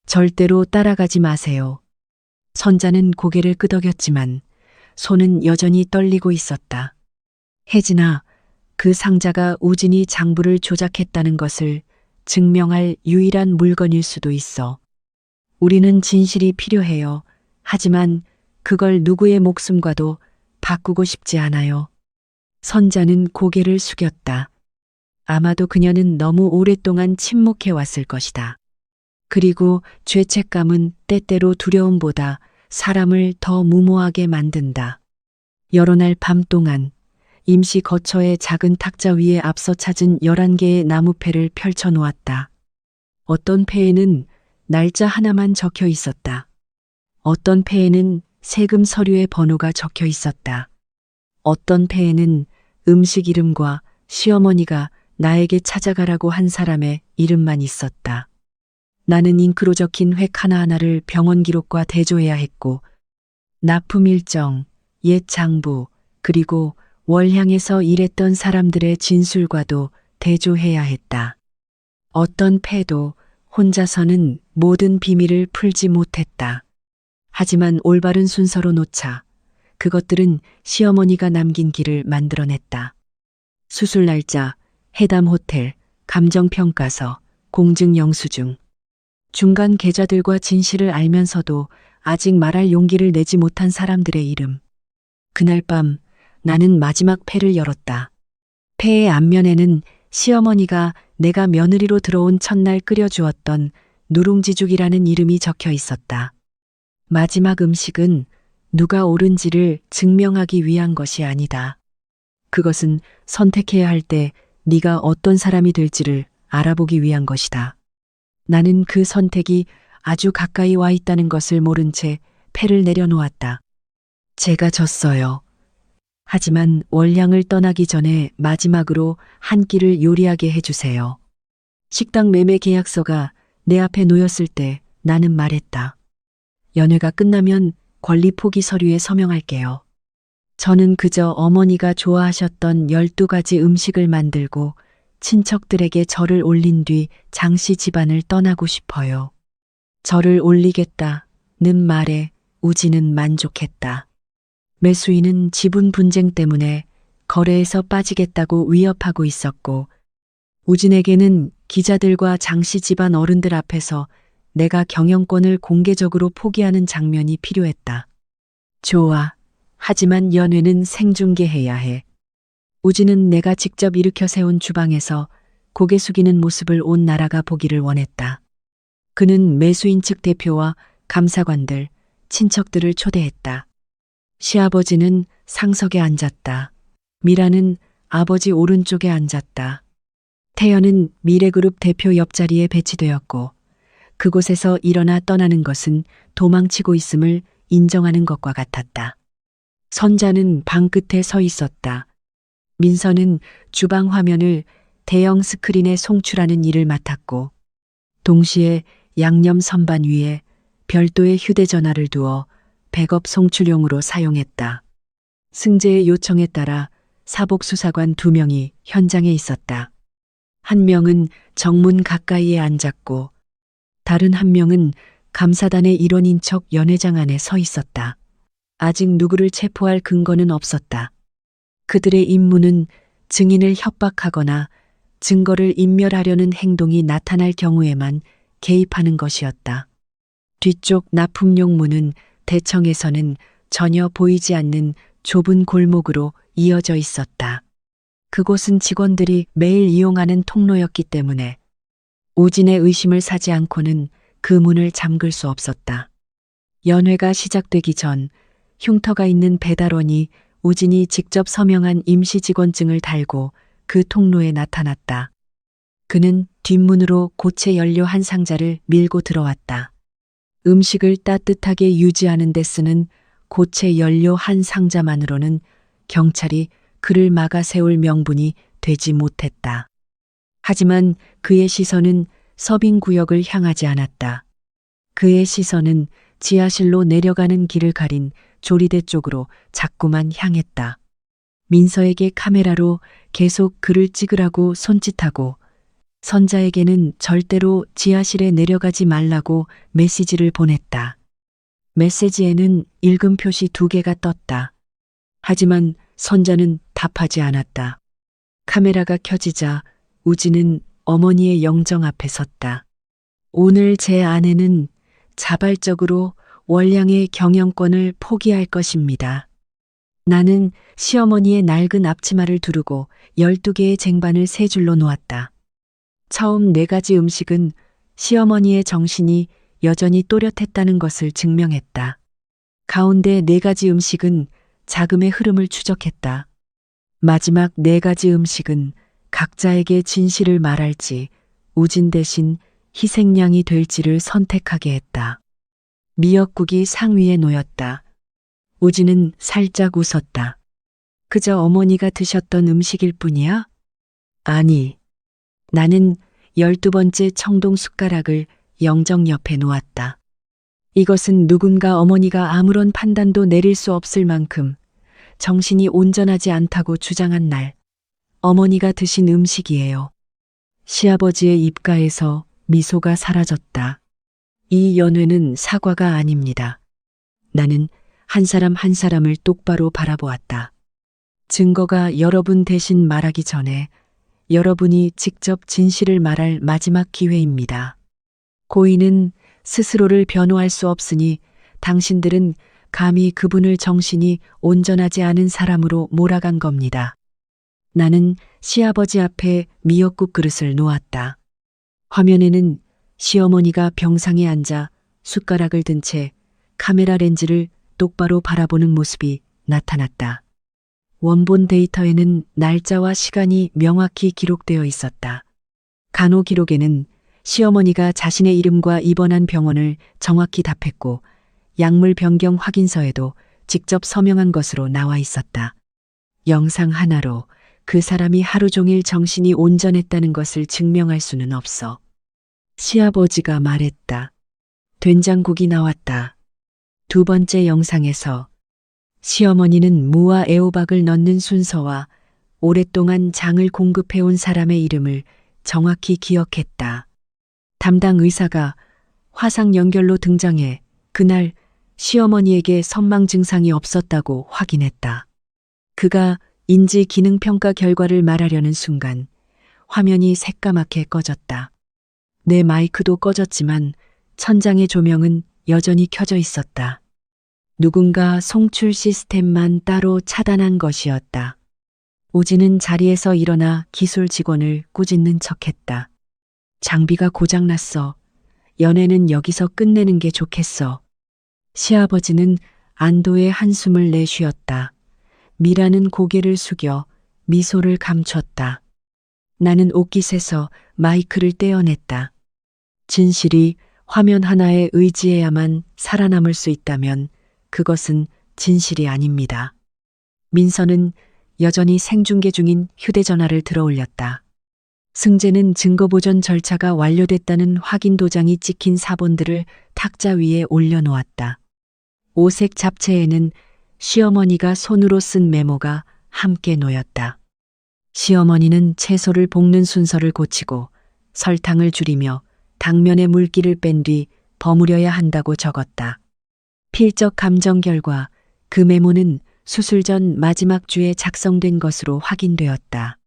절대로 따라가지 마세요. 선자는 고개를 끄덕였지만 손은 여전히 떨리고 있었다. 혜진아, 그 상자가 우진이 장부를 조작했다는 것을 증명할 유일한 물건일 수도 있어. 우리는 진실이 필요해요. 하지만 그걸 누구의 목숨과도 바꾸고 싶지 않아요. 선자는 고개를 숙였다. 아마도 그녀는 너무 오랫동안 침묵해 왔을 것이다. 그리고 죄책감은 때때로 두려움보다 사람을 더 무모하게 만든다. 여러 날 밤 동안 임시 거처의 작은 탁자 위에 앞서 찾은 11개의 나무패를 펼쳐 놓았다. 어떤 패에는 날짜 하나만 적혀 있었다. 어떤 패에는 세금 서류의 번호가 적혀 있었다. 어떤 패에는 음식 이름과 시어머니가 나에게 찾아가라고 한 사람의 이름만 있었다. 나는 잉크로 적힌 획 하나하나를 병원 기록과 대조해야 했고 납품 일정, 옛 장부, 그리고 월향에서 일했던 사람들의 진술과도 대조해야 했다. 어떤 패도 혼자서는 모든 비밀을 풀지 못했다. 하지만 올바른 순서로 놓자 그것들은 시어머니가 남긴 길을 만들어냈다. 수술 날짜, 해담 호텔, 감정평가서, 공증 영수증. 중간 계좌들과 진실을 알면서도 아직 말할 용기를 내지 못한 사람들의 이름. 그날 밤 나는 마지막 패를 열었다. 패의 앞면에는 시어머니가 내가 며느리로 들어온 첫날 끓여주었던 누룽지죽이라는 이름이 적혀 있었다. 마지막 음식은 누가 옳은지를 증명하기 위한 것이 아니다. 그것은 선택해야 할 때 네가 어떤 사람이 될지를 알아보기 위한 것이다. 나는 그 선택이 아주 가까이 와 있다는 것을 모른 채 패를 내려놓았다. 제가 졌어요. 하지만 월량을 떠나기 전에 마지막으로 한 끼를 요리하게 해주세요. 식당 매매 계약서가 내 앞에 놓였을 때 나는 말했다. 연회가 끝나면 권리 포기 서류에 서명할게요. 저는 그저 어머니가 좋아하셨던 12가지 음식을 만들고 친척들에게 절을 올린 뒤 장씨 집안을 떠나고 싶어요. 절을 올리겠다는 말에 우진은 만족했다. 매수인은 지분 분쟁 때문에 거래에서 빠지겠다고 위협하고 있었고, 우진에게는 기자들과 장씨 집안 어른들 앞에서 내가 경영권을 공개적으로 포기하는 장면이 필요했다. 좋아. 하지만 연회는 생중계해야 해. 우진은 내가 직접 일으켜 세운 주방에서 고개 숙이는 모습을 온 나라가 보기를 원했다. 그는 매수인 측 대표와 감사관들, 친척들을 초대했다. 시아버지는 상석에 앉았다. 미라는 아버지 오른쪽에 앉았다. 태연은 미래그룹 대표 옆자리에 배치되었고, 그곳에서 일어나 떠나는 것은 도망치고 있음을 인정하는 것과 같았다. 선자는 방 끝에 서 있었다. 민서는 주방 화면을 대형 스크린에 송출하는 일을 맡았고, 동시에 양념 선반 위에 별도의 휴대전화를 두어 백업 송출용으로 사용했다. 승재의 요청에 따라 사복수사관 2명이 현장에 있었다. 한 명은 정문 가까이에 앉았고, 다른 한 명은 감사단의 일원인 척 연회장 안에 서 있었다. 아직 누구를 체포할 근거는 없었다. 그들의 임무는 증인을 협박하거나 증거를 인멸하려는 행동이 나타날 경우에만 개입하는 것이었다. 뒤쪽 납품용 문은 대청에서는 전혀 보이지 않는 좁은 골목으로 이어져 있었다. 그곳은 직원들이 매일 이용하는 통로였기 때문에 우진의 의심을 사지 않고는 그 문을 잠글 수 없었다. 연회가 시작되기 전 흉터가 있는 배달원이 우진이 직접 서명한 임시직원증을 달고 그 통로에 나타났다. 그는 뒷문으로 고체 연료 한 상자를 밀고 들어왔다. 음식을 따뜻하게 유지하는 데 쓰는 고체 연료 한 상자만으로는 경찰이 그를 막아 세울 명분이 되지 못했다. 하지만 그의 시선은 서빙구역을 향하지 않았다. 그의 시선은 지하실로 내려가는 길을 가린 조리대 쪽으로 자꾸만 향했다. 민서에게 카메라로 계속 그를 찍으라고 손짓하고, 선자에게는 절대로 지하실에 내려가지 말라고 메시지를 보냈다. 메시지에는 읽음 표시 2개가 떴다. 하지만 선자는 답하지 않았다. 카메라가 켜지자 우진은 어머니의 영정 앞에 섰다. 오늘 제 아내는 자발적으로 월량의 경영권을 포기할 것입니다. 나는 시어머니의 낡은 앞치마를 두르고 12개의 쟁반을 3줄로 놓았다. 처음 4가지 음식은 시어머니의 정신이 여전히 또렷했다는 것을 증명했다. 가운데 4가지 음식은 자금의 흐름을 추적했다. 마지막 4가지 음식은 각자에게 진실을 말할지 우진 대신 희생양이 될지를 선택하게 했다. 미역국이 상위에 놓였다. 우진은 살짝 웃었다. 그저 어머니가 드셨던 음식일 뿐이야? 아니. 나는 12번째 청동 숟가락을 영정 옆에 놓았다. 이것은 누군가 어머니가 아무런 판단도 내릴 수 없을 만큼 정신이 온전하지 않다고 주장한 날, 어머니가 드신 음식이에요. 시아버지의 입가에서 미소가 사라졌다. 이 연회는 사과가 아닙니다. 나는 한 사람 한 사람을 똑바로 바라보았다. 증거가 여러분 대신 말하기 전에 여러분이 직접 진실을 말할 마지막 기회입니다. 고인은 스스로를 변호할 수 없으니 당신들은 감히 그분을 정신이 온전하지 않은 사람으로 몰아간 겁니다. 나는 시아버지 앞에 미역국 그릇을 놓았다. 화면에는 시어머니가 병상에 앉아 숟가락을 든 채 카메라 렌즈를 똑바로 바라보는 모습이 나타났다. 원본 데이터에는 날짜와 시간이 명확히 기록되어 있었다. 간호 기록에는 시어머니가 자신의 이름과 입원한 병원을 정확히 답했고 약물 변경 확인서에도 직접 서명한 것으로 나와 있었다. 영상 하나로 그 사람이 하루 종일 정신이 온전했다는 것을 증명할 수는 없어. 시아버지가 말했다. 된장국이 나왔다. 두 번째 영상에서 시어머니는 무와 애호박을 넣는 순서와 오랫동안 장을 공급해온 사람의 이름을 정확히 기억했다. 담당 의사가 화상 연결로 등장해 그날 시어머니에게 선망 증상이 없었다고 확인했다. 그가 인지 기능 평가 결과를 말하려는 순간 화면이 새까맣게 꺼졌다. 내 마이크도 꺼졌지만 천장의 조명은 여전히 켜져 있었다. 누군가 송출 시스템만 따로 차단한 것이었다. 오지는 자리에서 일어나 기술 직원을 꾸짖는 척했다. 장비가 고장났어. 연애는 여기서 끝내는 게 좋겠어. 시아버지는 안도의 한숨을 내쉬었다. 미라는 고개를 숙여 미소를 감췄다. 나는 옷깃에서 마이크를 떼어냈다. 진실이 화면 하나에 의지해야만 살아남을 수 있다면 그것은 진실이 아닙니다. 민서는 여전히 생중계 중인 휴대전화를 들어 올렸다. 승재는 증거보전 절차가 완료됐다는 확인 도장이 찍힌 사본들을 탁자 위에 올려놓았다. 오색 잡채에는 시어머니가 손으로 쓴 메모가 함께 놓였다. 시어머니는 채소를 볶는 순서를 고치고 설탕을 줄이며 당면의 물기를 뺀 뒤 버무려야 한다고 적었다. 필적 감정 결과 그 메모는 수술 전 마지막 주에 작성된 것으로 확인되었다.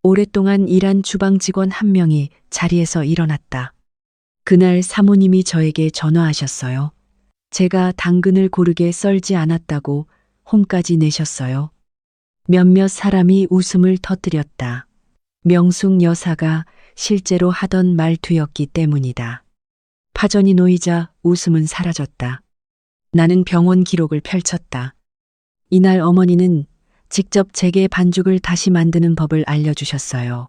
오랫동안 일한 주방 직원 한 명이 자리에서 일어났다. 그날 사모님이 저에게 전화하셨어요. 제가 당근을 고르게 썰지 않았다고 혼까지 내셨어요. 몇몇 사람이 웃음을 터뜨렸다. 명숙 여사가 실제로 하던 말투였기 때문이다. 파전이 놓이자 웃음은 사라졌다. 나는 병원 기록을 펼쳤다. 이날 어머니는 직접 제게 반죽을 다시 만드는 법을 알려주셨어요.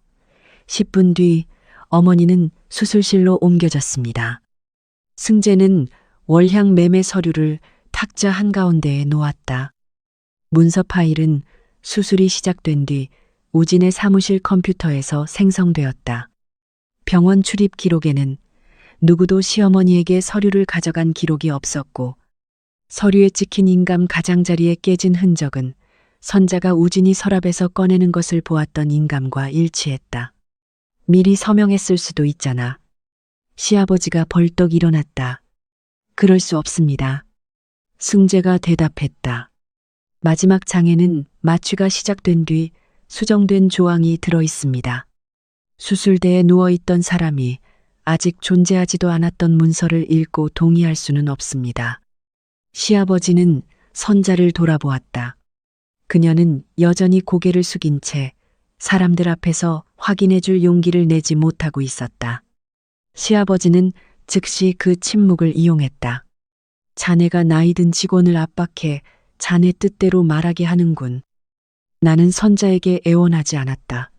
10분 뒤 어머니는 수술실로 옮겨졌습니다. 승재는 월향 매매 서류를 탁자 한가운데에 놓았다. 문서 파일은 수술이 시작된 뒤 우진의 사무실 컴퓨터에서 생성되었다. 병원 출입 기록에는 누구도 시어머니에게 서류를 가져간 기록이 없었고 서류에 찍힌 인감 가장자리에 깨진 흔적은 선자가 우진이 서랍에서 꺼내는 것을 보았던 인감과 일치했다. 미리 서명했을 수도 있잖아. 시아버지가 벌떡 일어났다. 그럴 수 없습니다. 승재가 대답했다. 마지막 장에는 마취가 시작된 뒤 수정된 조항이 들어 있습니다. 수술대에 누워있던 사람이 아직 존재하지도 않았던 문서를 읽고 동의할 수는 없습니다. 시아버지는 선자를 돌아보았다. 그녀는 여전히 고개를 숙인 채 사람들 앞에서 확인해줄 용기를 내지 못하고 있었다. 시아버지는 즉시 그 침묵을 이용했다. 자네가 나이든 직원을 압박해 자네 뜻대로 말하게 하는군. 나는 선자에게 애원하지 않았다.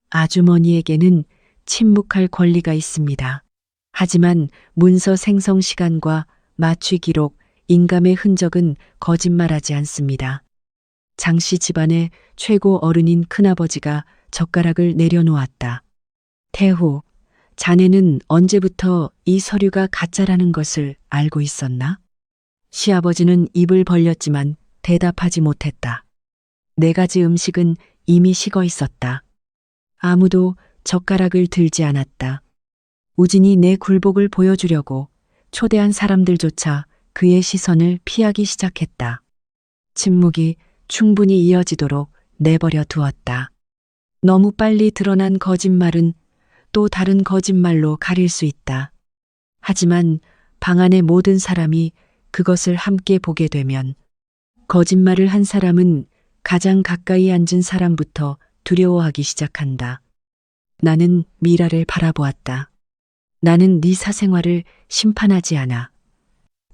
아주머니에게는 침묵할 권리가 있습니다. 하지만 문서 생성 시간과 마취 기록, 인감의 흔적은 거짓말하지 않습니다. 장씨 집안의 최고 어른인 큰아버지가 젓가락을 내려놓았다. 태후, 자네는 언제부터 이 서류가 가짜라는 것을 알고 있었나? 시아버지는 입을 벌렸지만 대답하지 못했다. 4가지 음식은 이미 식어 있었다. 아무도 젓가락을 들지 않았다. 우진이 내 굴복을 보여주려고 초대한 사람들조차 그의 시선을 피하기 시작했다. 침묵이 충분히 이어지도록 내버려 두었다. 너무 빨리 드러난 거짓말은 또 다른 거짓말로 가릴 수 있다. 하지만 방 안의 모든 사람이 그것을 함께 보게 되면 거짓말을 한 사람은 가장 가까이 앉은 사람부터 두려워하기 시작한다. 나는 미라를 바라보았다. 나는 네 사생활을 심판하지 않아.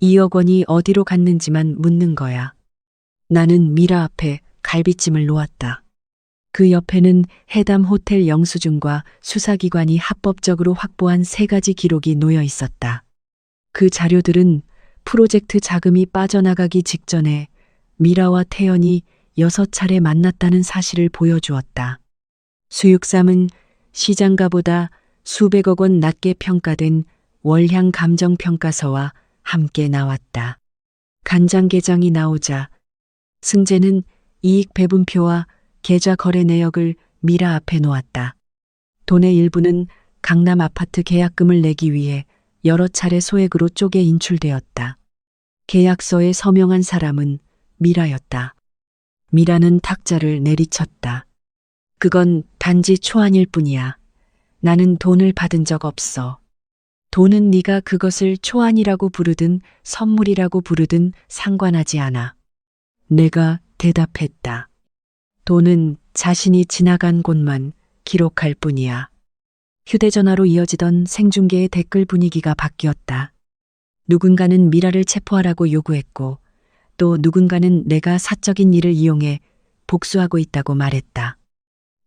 2억 원이 어디로 갔는지만 묻는 거야. 나는 미라 앞에 갈비찜을 놓았다. 그 옆에는 해담 호텔 영수증과 수사기관이 합법적으로 확보한 3가지 기록이 놓여 있었다. 그 자료들은 프로젝트 자금이 빠져나가기 직전에 미라와 태연이 6차례 만났다는 사실을 보여주었다. 수육삼은 시장가보다 수백억 원 낮게 평가된 월향 감정평가서와 함께 나왔다. 간장게장이 나오자 승재는 이익 배분표와 계좌 거래 내역을 미라 앞에 놓았다. 돈의 일부는 강남 아파트 계약금을 내기 위해 여러 차례 소액으로 쪼개 인출되었다. 계약서에 서명한 사람은 미라였다. 미라는 탁자를 내리쳤다. 그건 단지 초안일 뿐이야. 나는 돈을 받은 적 없어. 돈은 네가 그것을 초안이라고 부르든 선물이라고 부르든 상관하지 않아. 내가 대답했다. 돈은 자신이 지나간 곳만 기록할 뿐이야. 휴대전화로 이어지던 생중계의 댓글 분위기가 바뀌었다. 누군가는 미라를 체포하라고 요구했고 또 누군가는 내가 사적인 일을 이용해 복수하고 있다고 말했다.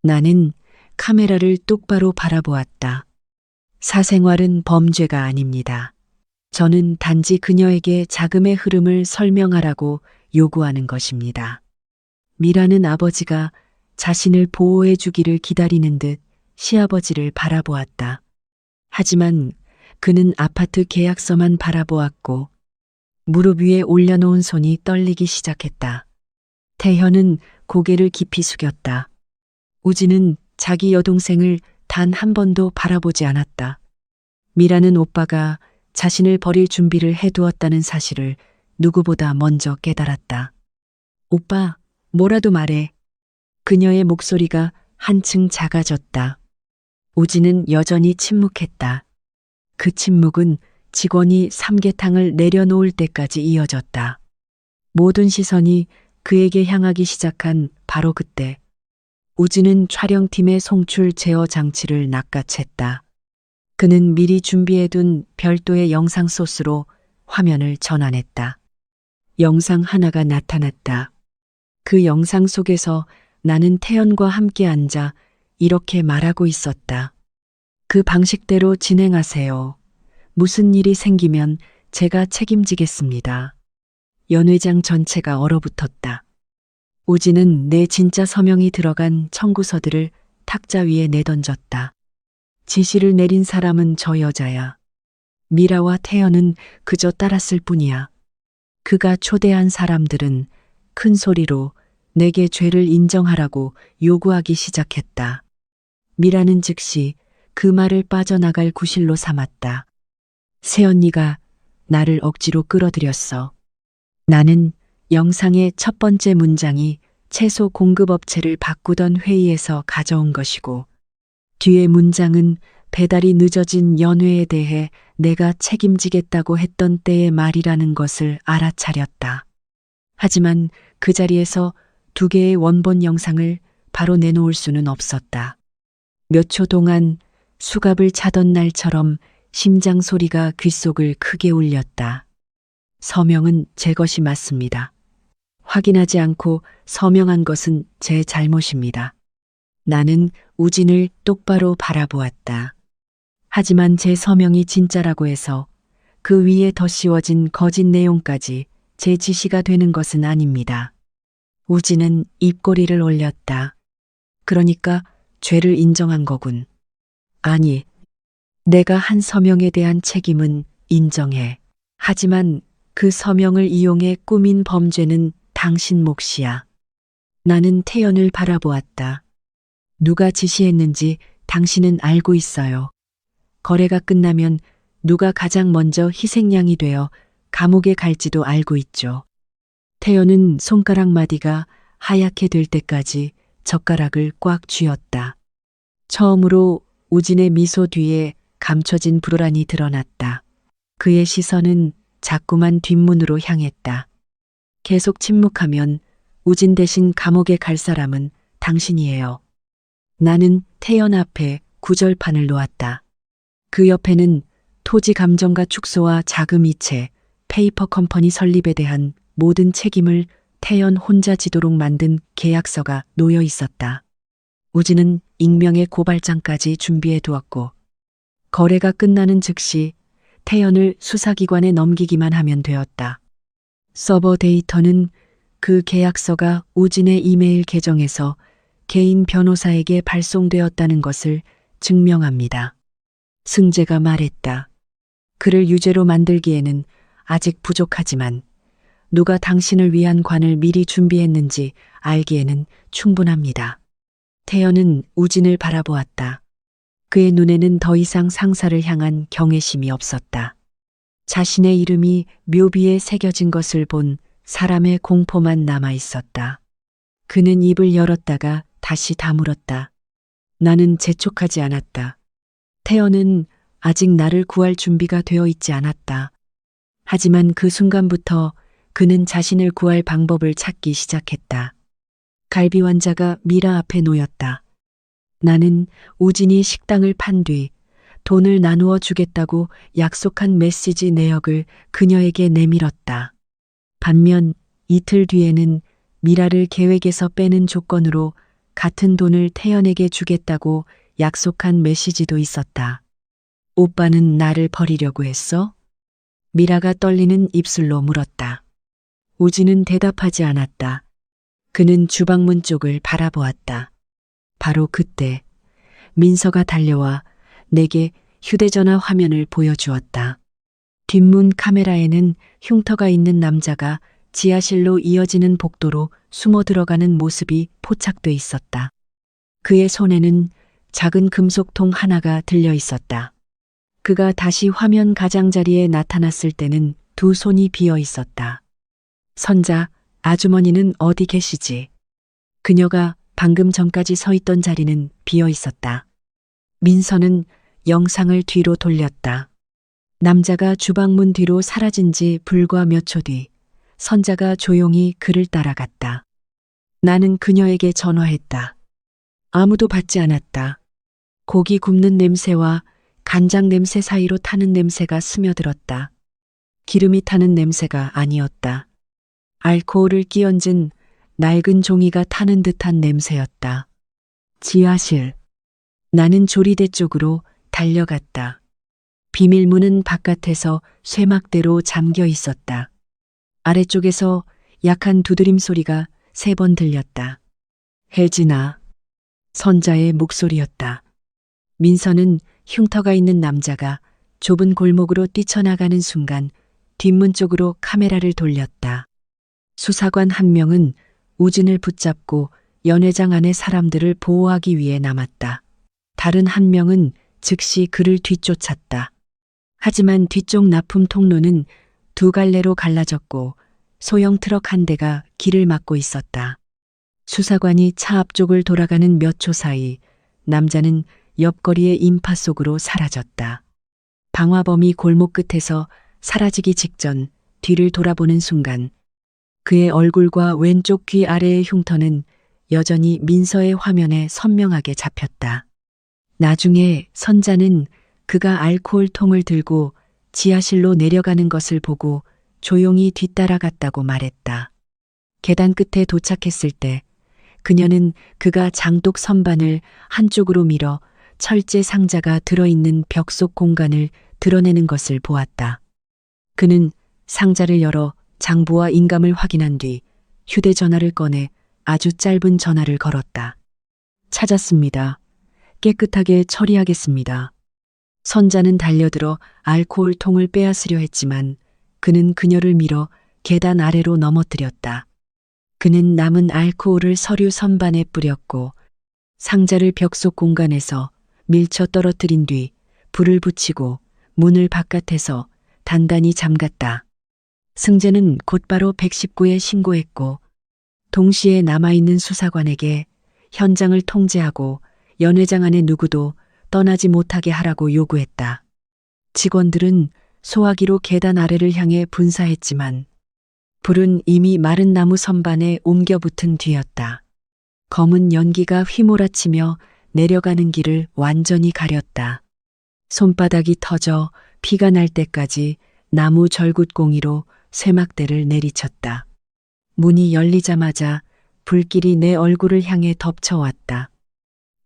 나는 카메라를 똑바로 바라보았다. 사생활은 범죄가 아닙니다. 저는 단지 그녀에게 자금의 흐름을 설명하라고 요구하는 것입니다. 미라는 아버지가 자신을 보호해 주기를 기다리는 듯 시아버지를 바라보았다. 하지만 그는 아파트 계약서만 바라보았고 무릎 위에 올려놓은 손이 떨리기 시작했다. 태현은 고개를 깊이 숙였다. 우진은 자기 여동생을 단 한 번도 바라보지 않았다. 미라는 오빠가 자신을 버릴 준비를 해두었다는 사실을 누구보다 먼저 깨달았다. 오빠, 뭐라도 말해. 그녀의 목소리가 한층 작아졌다. 우진은 여전히 침묵했다. 그 침묵은 직원이 삼계탕을 내려놓을 때까지 이어졌다. 모든 시선이 그에게 향하기 시작한 바로 그때 우진은 촬영팀의 송출 제어 장치를 낚아챘다. 그는 미리 준비해둔 별도의 영상 소스로 화면을 전환했다. 영상 하나가 나타났다. 그 영상 속에서 나는 태연과 함께 앉아 이렇게 말하고 있었다. 그 방식대로 진행하세요. 무슨 일이 생기면 제가 책임지겠습니다. 연회장 전체가 얼어붙었다. 우진은 내 진짜 서명이 들어간 청구서들을 탁자 위에 내던졌다. 지시를 내린 사람은 저 여자야. 미라와 태연은 그저 따랐을 뿐이야. 그가 초대한 사람들은 큰 소리로 내게 죄를 인정하라고 요구하기 시작했다. 미라는 즉시 그 말을 빠져나갈 구실로 삼았다. 새언니가 나를 억지로 끌어들였어. 나는 영상의 첫 번째 문장이 채소 공급업체를 바꾸던 회의에서 가져온 것이고 뒤의 문장은 배달이 늦어진 연회에 대해 내가 책임지겠다고 했던 때의 말이라는 것을 알아차렸다. 하지만 그 자리에서 2개의 원본 영상을 바로 내놓을 수는 없었다. 몇 초 동안 수갑을 차던 날처럼 심장 소리가 귓속을 크게 울렸다. 서명은 제 것이 맞습니다. 확인하지 않고 서명한 것은 제 잘못입니다. 나는 우진을 똑바로 바라보았다. 하지만 제 서명이 진짜라고 해서 그 위에 더 씌워진 거짓 내용까지 제 지시가 되는 것은 아닙니다. 우진은 입꼬리를 올렸다. 그러니까 죄를 인정한 거군. 아니, 내가 한 서명에 대한 책임은 인정해. 하지만 그 서명을 이용해 꾸민 범죄는 당신 몫이야. 나는 태연을 바라보았다. 누가 지시했는지 당신은 알고 있어요. 거래가 끝나면 누가 가장 먼저 희생양이 되어 감옥에 갈지도 알고 있죠. 태연은 손가락 마디가 하얗게 될 때까지 젓가락을 꽉 쥐었다. 처음으로 우진의 미소 뒤에 감춰진 불안이 드러났다. 그의 시선은 자꾸만 뒷문으로 향했다. 계속 침묵하면 우진 대신 감옥에 갈 사람은 당신이에요. 나는 태연 앞에 구절판을 놓았다. 그 옆에는 토지 감정가 축소와 자금 이체, 페이퍼 컴퍼니 설립에 대한 모든 책임을 태연 혼자 지도록 만든 계약서가 놓여 있었다. 우진은 익명의 고발장까지 준비해 두었고 거래가 끝나는 즉시 태연을 수사기관에 넘기기만 하면 되었다. 서버 데이터는 그 계약서가 우진의 이메일 계정에서 개인 변호사에게 발송되었다는 것을 증명합니다. 승재가 말했다. 그를 유죄로 만들기에는 아직 부족하지만 누가 당신을 위한 관을 미리 준비했는지 알기에는 충분합니다. 태연은 우진을 바라보았다. 그의 눈에는 더 이상 상사를 향한 경외심이 없었다. 자신의 이름이 묘비에 새겨진 것을 본 사람의 공포만 남아 있었다. 그는 입을 열었다가 다시 다물었다. 나는 재촉하지 않았다. 태연은 아직 나를 구할 준비가 되어 있지 않았다. 하지만 그 순간부터 그는 자신을 구할 방법을 찾기 시작했다. 갈비 환자가 미라 앞에 놓였다. 나는 우진이 식당을 판 뒤 돈을 나누어 주겠다고 약속한 메시지 내역을 그녀에게 내밀었다. 반면 이틀 뒤에는 미라를 계획에서 빼는 조건으로 같은 돈을 태연에게 주겠다고 약속한 메시지도 있었다. 오빠는 나를 버리려고 했어? 미라가 떨리는 입술로 물었다. 우진은 대답하지 않았다. 그는 주방문 쪽을 바라보았다. 바로 그때 민서가 달려와 내게 휴대전화 화면을 보여주었다. 뒷문 카메라에는 흉터가 있는 남자가 지하실로 이어지는 복도로 숨어 들어가는 모습이 포착돼 있었다. 그의 손에는 작은 금속통 하나가 들려 있었다. 그가 다시 화면 가장자리에 나타났을 때는 두 손이 비어 있었다. 선자, 아주머니는 어디 계시지? 그녀가 방금 전까지 서 있던 자리는 비어 있었다. 민서는 영상을 뒤로 돌렸다. 남자가 주방문 뒤로 사라진 지 불과 몇 초 뒤 선자가 조용히 그를 따라갔다. 나는 그녀에게 전화했다. 아무도 받지 않았다. 고기 굽는 냄새와 간장 냄새 사이로 타는 냄새가 스며들었다. 기름이 타는 냄새가 아니었다. 알코올을 끼얹은 낡은 종이가 타는 듯한 냄새였다. 지하실. 나는 조리대 쪽으로 달려갔다. 비밀문은 바깥에서 쇠막대로 잠겨 있었다. 아래쪽에서 약한 두드림 소리가 3번 들렸다. 혜진아. 선자의 목소리였다. 민서는 흉터가 있는 남자가 좁은 골목으로 뛰쳐나가는 순간 뒷문 쪽으로 카메라를 돌렸다. 수사관 한 명은 우진을 붙잡고 연회장 안의 사람들을 보호하기 위해 남았다. 다른 한 명은 즉시 그를 뒤쫓았다. 하지만 뒤쪽 납품 통로는 2갈래로 갈라졌고 소형 트럭 한 대가 길을 막고 있었다. 수사관이 차 앞쪽을 돌아가는 몇 초 사이 남자는 옆거리의 인파 속으로 사라졌다. 방화범이 골목 끝에서 사라지기 직전 뒤를 돌아보는 순간 그의 얼굴과 왼쪽 귀 아래의 흉터는 여전히 민서의 화면에 선명하게 잡혔다. 나중에 선자는 그가 알코올통을 들고 지하실로 내려가는 것을 보고 조용히 뒤따라갔다고 말했다. 계단 끝에 도착했을 때 그녀는 그가 장독 선반을 한쪽으로 밀어 철제 상자가 들어있는 벽 속 공간을 드러내는 것을 보았다. 그는 상자를 열어 장부와 인감을 확인한 뒤 휴대전화를 꺼내 아주 짧은 전화를 걸었다. 찾았습니다. 깨끗하게 처리하겠습니다. 선자는 달려들어 알코올통을 빼앗으려 했지만 그는 그녀를 밀어 계단 아래로 넘어뜨렸다. 그는 남은 알코올을 서류 선반에 뿌렸고 상자를 벽 속 공간에서 밀쳐 떨어뜨린 뒤 불을 붙이고 문을 바깥에서 단단히 잠갔다. 승재는 곧바로 119에 신고했고 동시에 남아있는 수사관에게 현장을 통제하고 연회장 안에 누구도 떠나지 못하게 하라고 요구했다. 직원들은 소화기로 계단 아래를 향해 분사했지만 불은 이미 마른 나무 선반에 옮겨 붙은 뒤였다. 검은 연기가 휘몰아치며 내려가는 길을 완전히 가렸다. 손바닥이 터져 피가 날 때까지 나무 절굿공이로 쇠막대를 내리쳤다. 문이 열리자마자 불길이 내 얼굴을 향해 덮쳐왔다.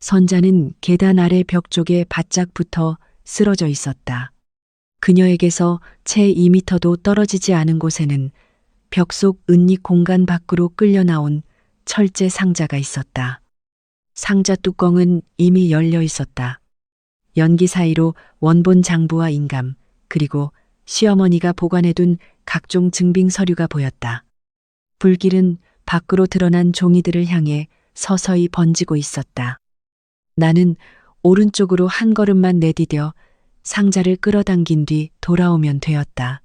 선자는 계단 아래 벽 쪽에 바짝 붙어 쓰러져 있었다. 그녀에게서 채 2미터도 떨어지지 않은 곳에는 벽 속 은닉 공간 밖으로 끌려 나온 철제 상자가 있었다. 상자 뚜껑은 이미 열려 있었다. 연기 사이로 원본 장부와 인감, 그리고 시어머니가 보관해둔 각종 증빙 서류가 보였다. 불길은 밖으로 드러난 종이들을 향해 서서히 번지고 있었다. 나는 오른쪽으로 한 걸음만 내디뎌 상자를 끌어당긴 뒤 돌아오면 되었다.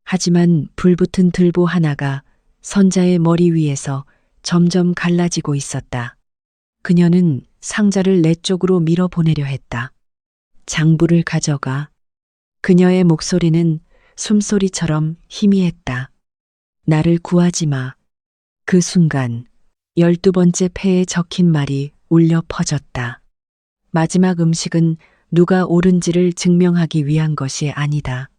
하지만 불붙은 들보 하나가 선자의 머리 위에서 점점 갈라지고 있었다. 그녀는 상자를 내 쪽으로 밀어보내려 했다. 장부를 가져가. 그녀의 목소리는 숨소리처럼 희미했다. 나를 구하지 마. 그 순간 12번째 패에 적힌 말이 울려 퍼졌다. 마지막 음식은 누가 옳은지를 증명하기 위한 것이 아니다.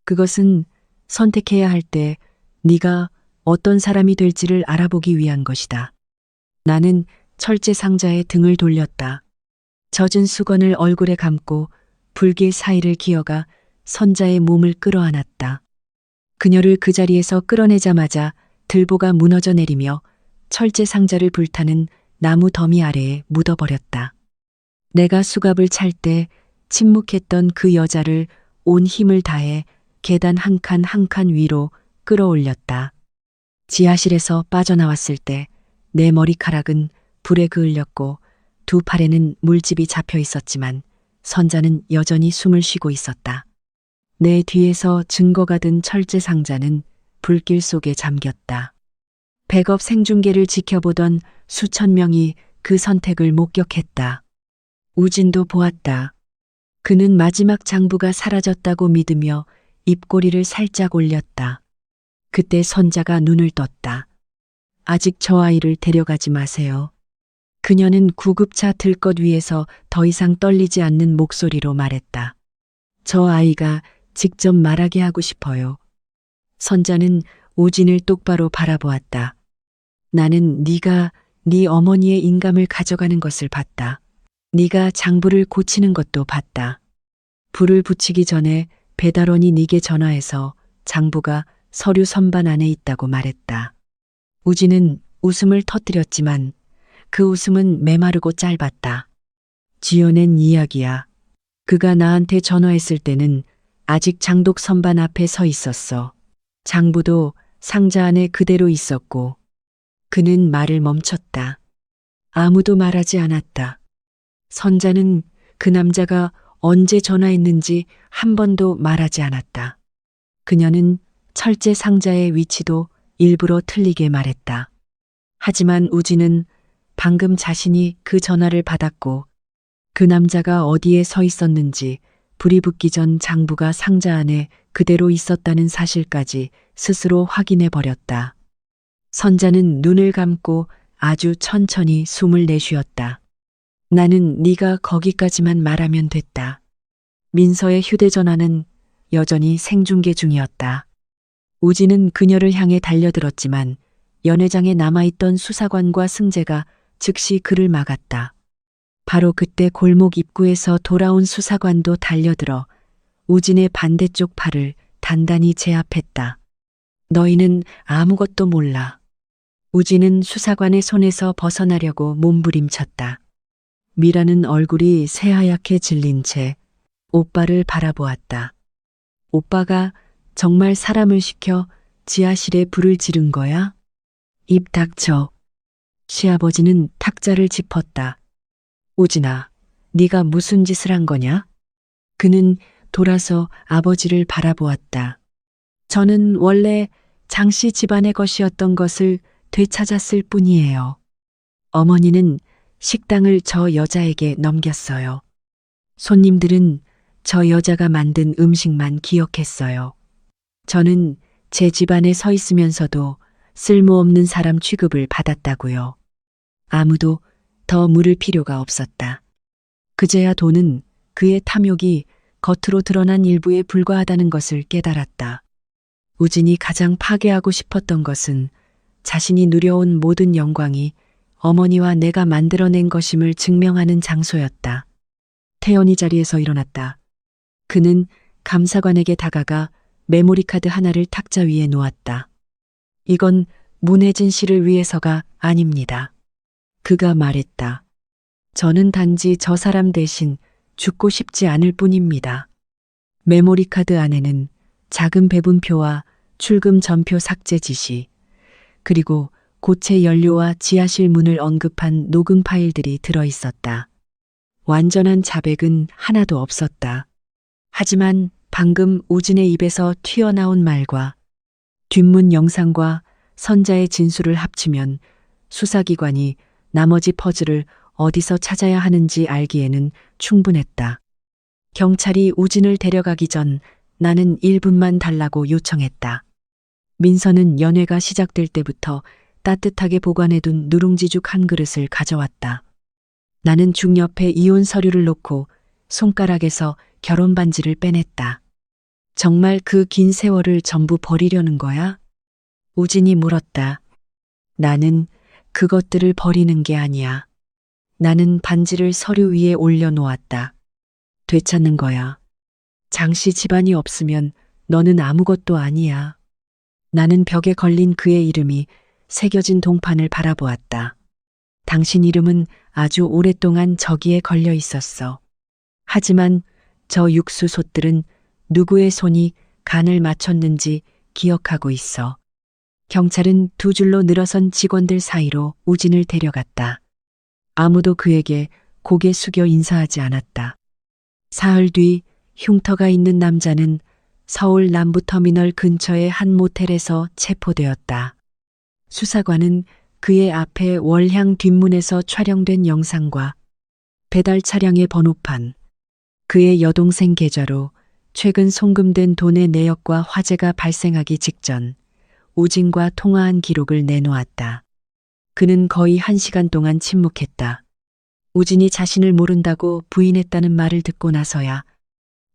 그것은 선택해야 할 때 네가 어떤 사람이 될지를 알아보기 위한 것이다. 나는 철제 상자에 등을 돌렸다. 젖은 수건을 얼굴에 감고 불길 사이를 기어가 선자의 몸을 끌어안았다. 그녀를 그 자리에서 끌어내자마자 들보가 무너져 내리며 철제 상자를 불타는 나무 더미 아래에 묻어버렸다. 내가 수갑을 찰 때 침묵했던 그 여자를 온 힘을 다해 계단 한 칸 한 칸 위로 끌어올렸다. 지하실에서 빠져나왔을 때 내 머리카락은 불에 그을렸고 두 팔에는 물집이 잡혀 있었지만 선자는 여전히 숨을 쉬고 있었다. 내 뒤에서 증거가 든 철제 상자는 불길 속에 잠겼다. 백업 생중계를 지켜보던 수천 명이 그 선택을 목격했다. 우진도 보았다. 그는 마지막 장부가 사라졌다고 믿으며 입꼬리를 살짝 올렸다. 그때 선자가 눈을 떴다. 아직 저 아이를 데려가지 마세요. 그녀는 구급차 들것 위에서 더 이상 떨리지 않는 목소리로 말했다. 저 아이가 직접 말하게 하고 싶어요. 선자는 우진을 똑바로 바라보았다. 나는 네가 네 어머니의 인감을 가져가는 것을 봤다. 네가 장부를 고치는 것도 봤다. 불을 붙이기 전에 배달원이 네게 전화해서 장부가 서류 선반 안에 있다고 말했다. 우진은 웃음을 터뜨렸지만 그 웃음은 메마르고 짧았다. 지어낸 이야기야. 그가 나한테 전화했을 때는 아직 장독 선반 앞에 서 있었어. 장부도 상자 안에 그대로 있었고 그는 말을 멈췄다. 아무도 말하지 않았다. 선자는 그 남자가 언제 전화했는지 한 번도 말하지 않았다. 그녀는 철제 상자의 위치도 일부러 틀리게 말했다. 하지만 우진은 방금 자신이 그 전화를 받았고 그 남자가 어디에 서 있었는지 불이 붙기 전 장부가 상자 안에 그대로 있었다는 사실까지 스스로 확인해 버렸다. 선자는 눈을 감고 아주 천천히 숨을 내쉬었다. 나는 네가 거기까지만 말하면 됐다. 민서의 휴대전화는 여전히 생중계 중이었다. 우진은 그녀를 향해 달려들었지만 연회장에 남아있던 수사관과 승재가 즉시 그를 막았다. 바로 그때 골목 입구에서 돌아온 수사관도 달려들어 우진의 반대쪽 팔을 단단히 제압했다. 너희는 아무것도 몰라. 우진은 수사관의 손에서 벗어나려고 몸부림쳤다. 미라는 얼굴이 새하얗게 질린 채 오빠를 바라보았다. 오빠가 정말 사람을 시켜 지하실에 불을 지른 거야? 입 닥쳐. 시아버지는 탁자를 짚었다. 우진아, 네가 무슨 짓을 한 거냐? 그는 돌아서 아버지를 바라보았다. 저는 원래 장씨 집안의 것이었던 것을 되찾았을 뿐이에요. 어머니는 식당을 저 여자에게 넘겼어요. 손님들은 저 여자가 만든 음식만 기억했어요. 저는 제 집안에 서 있으면서도 쓸모없는 사람 취급을 받았다고요. 아무도 더 물을 필요가 없었다. 그제야 도는 그의 탐욕이 겉으로 드러난 일부에 불과하다는 것을 깨달았다. 우진이 가장 파괴하고 싶었던 것은 자신이 누려온 모든 영광이 어머니와 내가 만들어낸 것임을 증명하는 장소였다. 태연이 자리에서 일어났다. 그는 감사관에게 다가가 메모리카드 하나를 탁자 위에 놓았다. 이건 문혜진 씨를 위해서가 아닙니다. 그가 말했다. 저는 단지 저 사람 대신 죽고 싶지 않을 뿐입니다. 메모리카드 안에는 작은 배분표와 출금 전표 삭제 지시, 그리고 고체 연료와 지하실 문을 언급한 녹음 파일들이 들어 있었다. 완전한 자백은 하나도 없었다. 하지만 방금 우진의 입에서 튀어나온 말과 뒷문 영상과 선자의 진술을 합치면 수사기관이 나머지 퍼즐을 어디서 찾아야 하는지 알기에는 충분했다. 경찰이 우진을 데려가기 전 나는 1분만 달라고 요청했다. 민서는 연회가 시작될 때부터 따뜻하게 보관해둔 누룽지죽 한 그릇을 가져왔다. 나는 죽 옆에 이혼 서류를 놓고 손가락에서 결혼 반지를 빼냈다. 정말 그 긴 세월을 전부 버리려는 거야? 우진이 물었다. 나는 그것들을 버리는 게 아니야. 나는 반지를 서류 위에 올려놓았다. 되찾는 거야. 장씨 집안이 없으면 너는 아무것도 아니야. 나는 벽에 걸린 그의 이름이 새겨진 동판을 바라보았다. 당신 이름은 아주 오랫동안 저기에 걸려 있었어. 하지만 저 육수솥들은 누구의 손이 간을 맞췄는지 기억하고 있어. 경찰은 두 줄로 늘어선 직원들 사이로 우진을 데려갔다. 아무도 그에게 고개 숙여 인사하지 않았다. 사흘 뒤 흉터가 있는 남자는 서울 남부터미널 근처의 한 모텔에서 체포되었다. 수사관은 그의 앞에 월향 뒷문에서 촬영된 영상과 배달 차량의 번호판, 그의 여동생 계좌로 최근 송금된 돈의 내역과 화재가 발생하기 직전 우진과 통화한 기록을 내놓았다. 그는 거의 1시간 동안 침묵했다. 우진이 자신을 모른다고 부인했다는 말을 듣고 나서야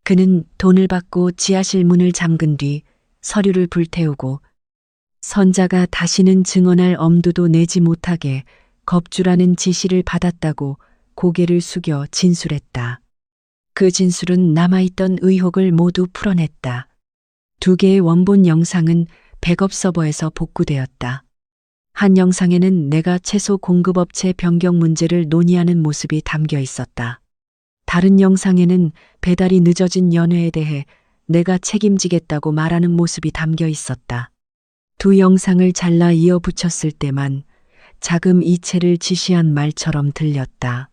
그는 돈을 받고 지하실 문을 잠근 뒤 서류를 불태우고 선자가 다시는 증언할 엄두도 내지 못하게 겁주라는 지시를 받았다고 고개를 숙여 진술했다. 그 진술은 남아있던 의혹을 모두 풀어냈다. 2개의 원본 영상은 백업 서버에서 복구되었다. 한 영상에는 내가 채소 공급업체 변경 문제를 논의하는 모습이 담겨 있었다. 다른 영상에는 배달이 늦어진 연회에 대해 내가 책임지겠다고 말하는 모습이 담겨 있었다. 두 영상을 잘라 이어 붙였을 때만 자금 이체를 지시한 말처럼 들렸다.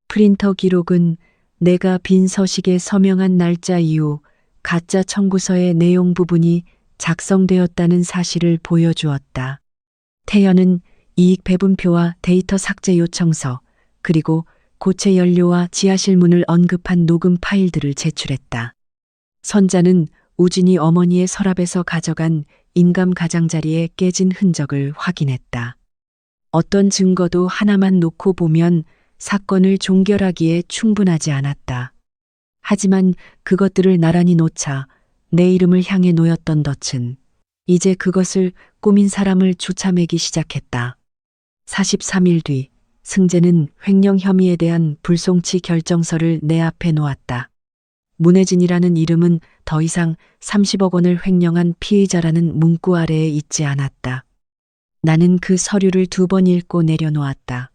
프린터 기록은 내가 빈 서식에 서명한 날짜 이후 가짜 청구서의 내용 부분이 작성되었다는 사실을 보여주었다. 태연은 이익 배분표와 데이터 삭제 요청서, 그리고 고체 연료와 지하실 문을 언급한 녹음 파일들을 제출했다. 선자는 우진이 어머니의 서랍에서 가져간 인감 가장자리에 깨진 흔적을 확인했다. 어떤 증거도 하나만 놓고 보면 사건을 종결하기에 충분하지 않았다. 하지만 그것들을 나란히 놓자 내 이름을 향해 놓였던 덫은 이제 그것을 꾸민 사람을 추참하기 시작했다. 43일 뒤 승재는 횡령 혐의에 대한 불송치 결정서를 내 앞에 놓았다. 문혜진이라는 이름은 더 이상 30억 원을 횡령한 피의자라는 문구 아래에 있지 않았다. 나는 그 서류를 2번 읽고 내려놓았다.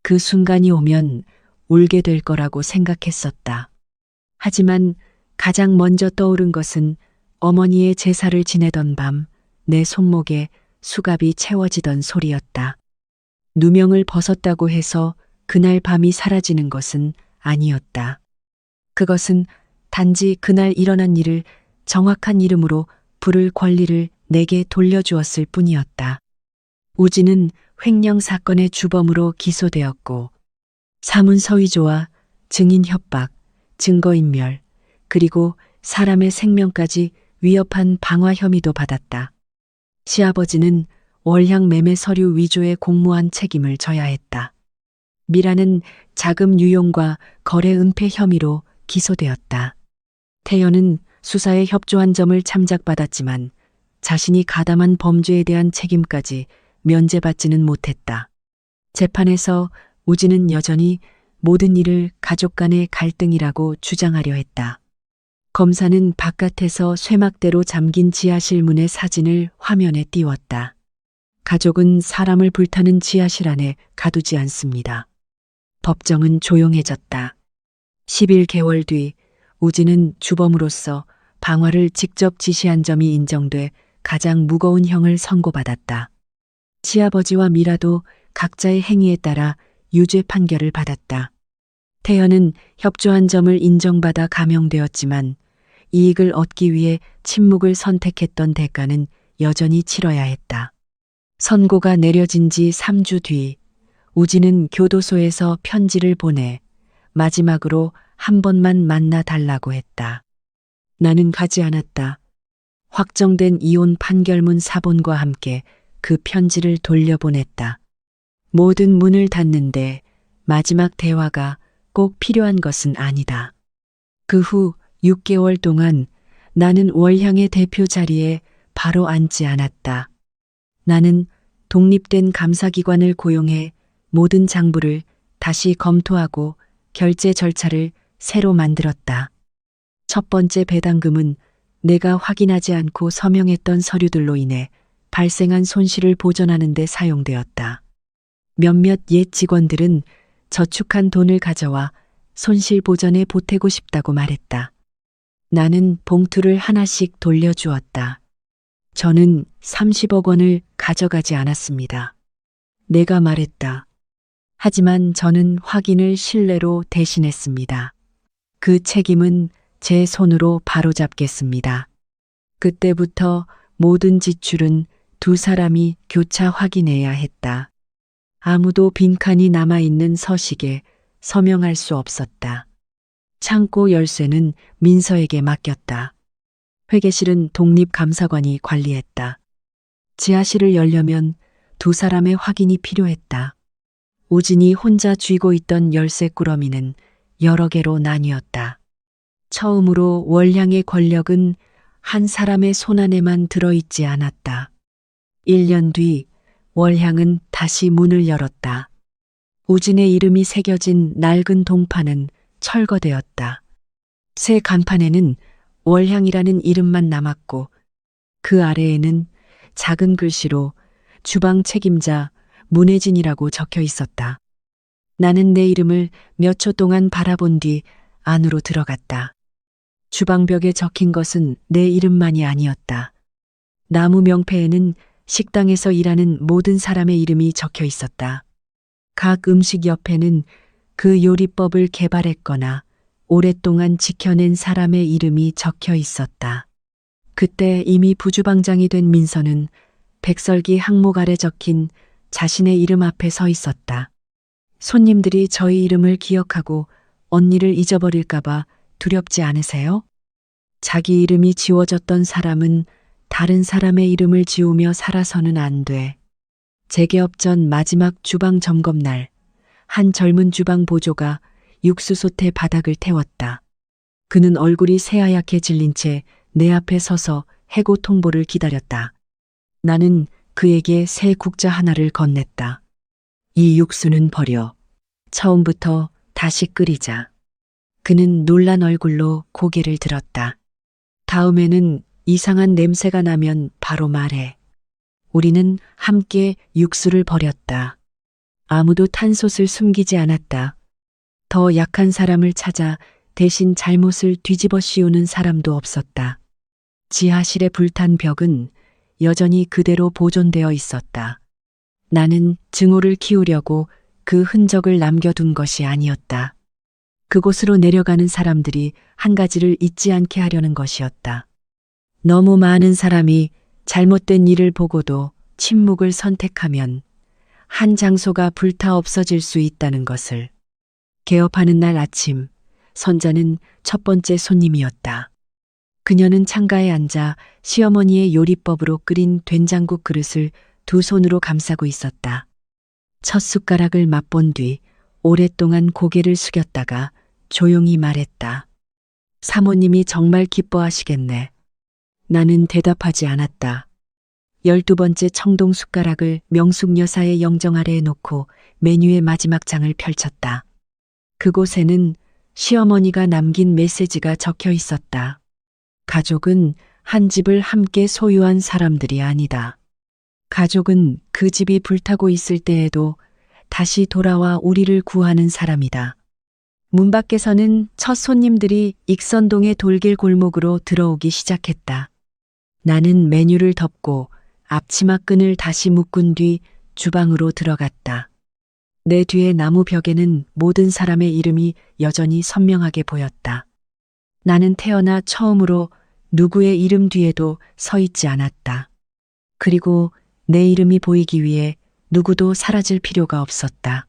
그 순간이 오면 울게 될 거라고 생각했었다. 하지만 가장 먼저 떠오른 것은 어머니의 제사를 지내던 밤 내 손목에 수갑이 채워지던 소리였다. 누명을 벗었다고 해서 그날 밤이 사라지는 것은 아니었다. 그것은 단지 그날 일어난 일을 정확한 이름으로 부를 권리를 내게 돌려주었을 뿐이었다. 우진은 횡령 사건의 주범으로 기소되었고 사문서위조와 증인 협박, 증거인멸, 그리고 사람의 생명까지 위협한 방화 혐의도 받았다. 시아버지는 월향 매매 서류 위조에 공모한 책임을 져야 했다. 미라는 자금 유용과 거래 은폐 혐의로 기소되었다. 태연은 수사에 협조한 점을 참작받았지만 자신이 가담한 범죄에 대한 책임까지 면제받지는 못했다. 재판에서 우진은 여전히 모든 일을 가족 간의 갈등이라고 주장하려 했다. 검사는 바깥에서 쇠막대로 잠긴 지하실 문의 사진을 화면에 띄웠다. 가족은 사람을 불타는 지하실 안에 가두지 않습니다. 법정은 조용해졌다. 11개월 뒤 우진은 주범으로서 방화를 직접 지시한 점이 인정돼 가장 무거운 형을 선고받았다. 시아버지와 미라도 각자의 행위에 따라 유죄 판결을 받았다. 태연은 협조한 점을 인정받아 감형되었지만 이익을 얻기 위해 침묵을 선택했던 대가는 여전히 치러야 했다. 선고가 내려진 지 3주 뒤 우진은 교도소에서 편지를 보내 마지막으로 한 번만 만나 달라고 했다. 나는 가지 않았다. 확정된 이혼 판결문 사본과 함께 그 편지를 돌려보냈다. 모든 문을 닫는데 마지막 대화가 꼭 필요한 것은 아니다. 그 후 6개월 동안 나는 월향의 대표 자리에 바로 앉지 않았다. 나는 독립된 감사기관을 고용해 모든 장부를 다시 검토하고 결제 절차를 새로 만들었다. 첫 번째 배당금은 내가 확인하지 않고 서명했던 서류들로 인해 발생한 손실을 보전하는 데 사용되었다. 몇몇 옛 직원들은 저축한 돈을 가져와 손실 보전에 보태고 싶다고 말했다. 나는 봉투를 하나씩 돌려주었다. 저는 30억 원을 가져가지 않았습니다. 내가 말했다. 하지만 저는 확인을 신뢰로 대신했습니다. 그 책임은 제 손으로 바로잡겠습니다. 그때부터 모든 지출은 두 사람이 교차 확인해야 했다. 아무도 빈칸이 남아있는 서식에 서명할 수 없었다. 창고 열쇠는 민서에게 맡겼다. 회계실은 독립감사관이 관리했다. 지하실을 열려면 두 사람의 확인이 필요했다. 우진이 혼자 쥐고 있던 열쇠 꾸러미는 여러 개로 나뉘었다. 처음으로 월향의 권력은 한 사람의 손안에만 들어있지 않았다. 1년 뒤 월향은 다시 문을 열었다. 우진의 이름이 새겨진 낡은 동판은 철거되었다. 새 간판에는 월향이라는 이름만 남았고 그 아래에는 작은 글씨로 주방 책임자 문혜진이라고 적혀 있었다. 나는 내 이름을 몇 초 동안 바라본 뒤 안으로 들어갔다. 주방벽에 적힌 것은 내 이름만이 아니었다. 나무 명패에는 식당에서 일하는 모든 사람의 이름이 적혀 있었다. 각 음식 옆에는 그 요리법을 개발했거나 오랫동안 지켜낸 사람의 이름이 적혀 있었다. 그때 이미 부주방장이 된 민서는 백설기 항목 아래 적힌 자신의 이름 앞에 서 있었다. 손님들이 저희 이름을 기억하고 언니를 잊어버릴까봐 두렵지 않으세요? 자기 이름이 지워졌던 사람은 다른 사람의 이름을 지우며 살아서는 안 돼. 재개업 전 마지막 주방 점검 날, 한 젊은 주방 보조가 육수솥의 바닥을 태웠다. 그는 얼굴이 새하얗게 질린 채 내 앞에 서서 해고 통보를 기다렸다. 나는 그에게 새 국자 하나를 건넸다. 이 육수는 버려. 처음부터 다시 끓이자. 그는 놀란 얼굴로 고개를 들었다. 다음에는 이상한 냄새가 나면 바로 말해. 우리는 함께 육수를 버렸다. 아무도 탄솥을 숨기지 않았다. 더 약한 사람을 찾아 대신 잘못을 뒤집어 씌우는 사람도 없었다. 지하실의 불탄 벽은 여전히 그대로 보존되어 있었다. 나는 증오를 키우려고 그 흔적을 남겨둔 것이 아니었다. 그곳으로 내려가는 사람들이 한 가지를 잊지 않게 하려는 것이었다. 너무 많은 사람이 잘못된 일을 보고도 침묵을 선택하면 한 장소가 불타 없어질 수 있다는 것을. 개업하는 날 아침, 선자는 첫 번째 손님이었다. 그녀는 창가에 앉아 시어머니의 요리법으로 끓인 된장국 그릇을 두 손으로 감싸고 있었다. 첫 숟가락을 맛본 뒤 오랫동안 고개를 숙였다가 조용히 말했다. 사모님이 정말 기뻐하시겠네. 나는 대답하지 않았다. 12번째 청동 숟가락을 명숙 여사의 영정 아래에 놓고 메뉴의 마지막 장을 펼쳤다. 그곳에는 시어머니가 남긴 메시지가 적혀 있었다. 가족은 한 집을 함께 소유한 사람들이 아니다. 가족은 그 집이 불타고 있을 때에도 다시 돌아와 우리를 구하는 사람이다. 문 밖에서는 첫 손님들이 익선동의 돌길 골목으로 들어오기 시작했다. 나는 메뉴를 덮고 앞치마 끈을 다시 묶은 뒤 주방으로 들어갔다. 내 뒤에 나무 벽에는 모든 사람의 이름이 여전히 선명하게 보였다. 나는 태어나 처음으로 누구의 이름 뒤에도 서 있지 않았다. 그리고 내 이름이 보이기 위해 누구도 사라질 필요가 없었다.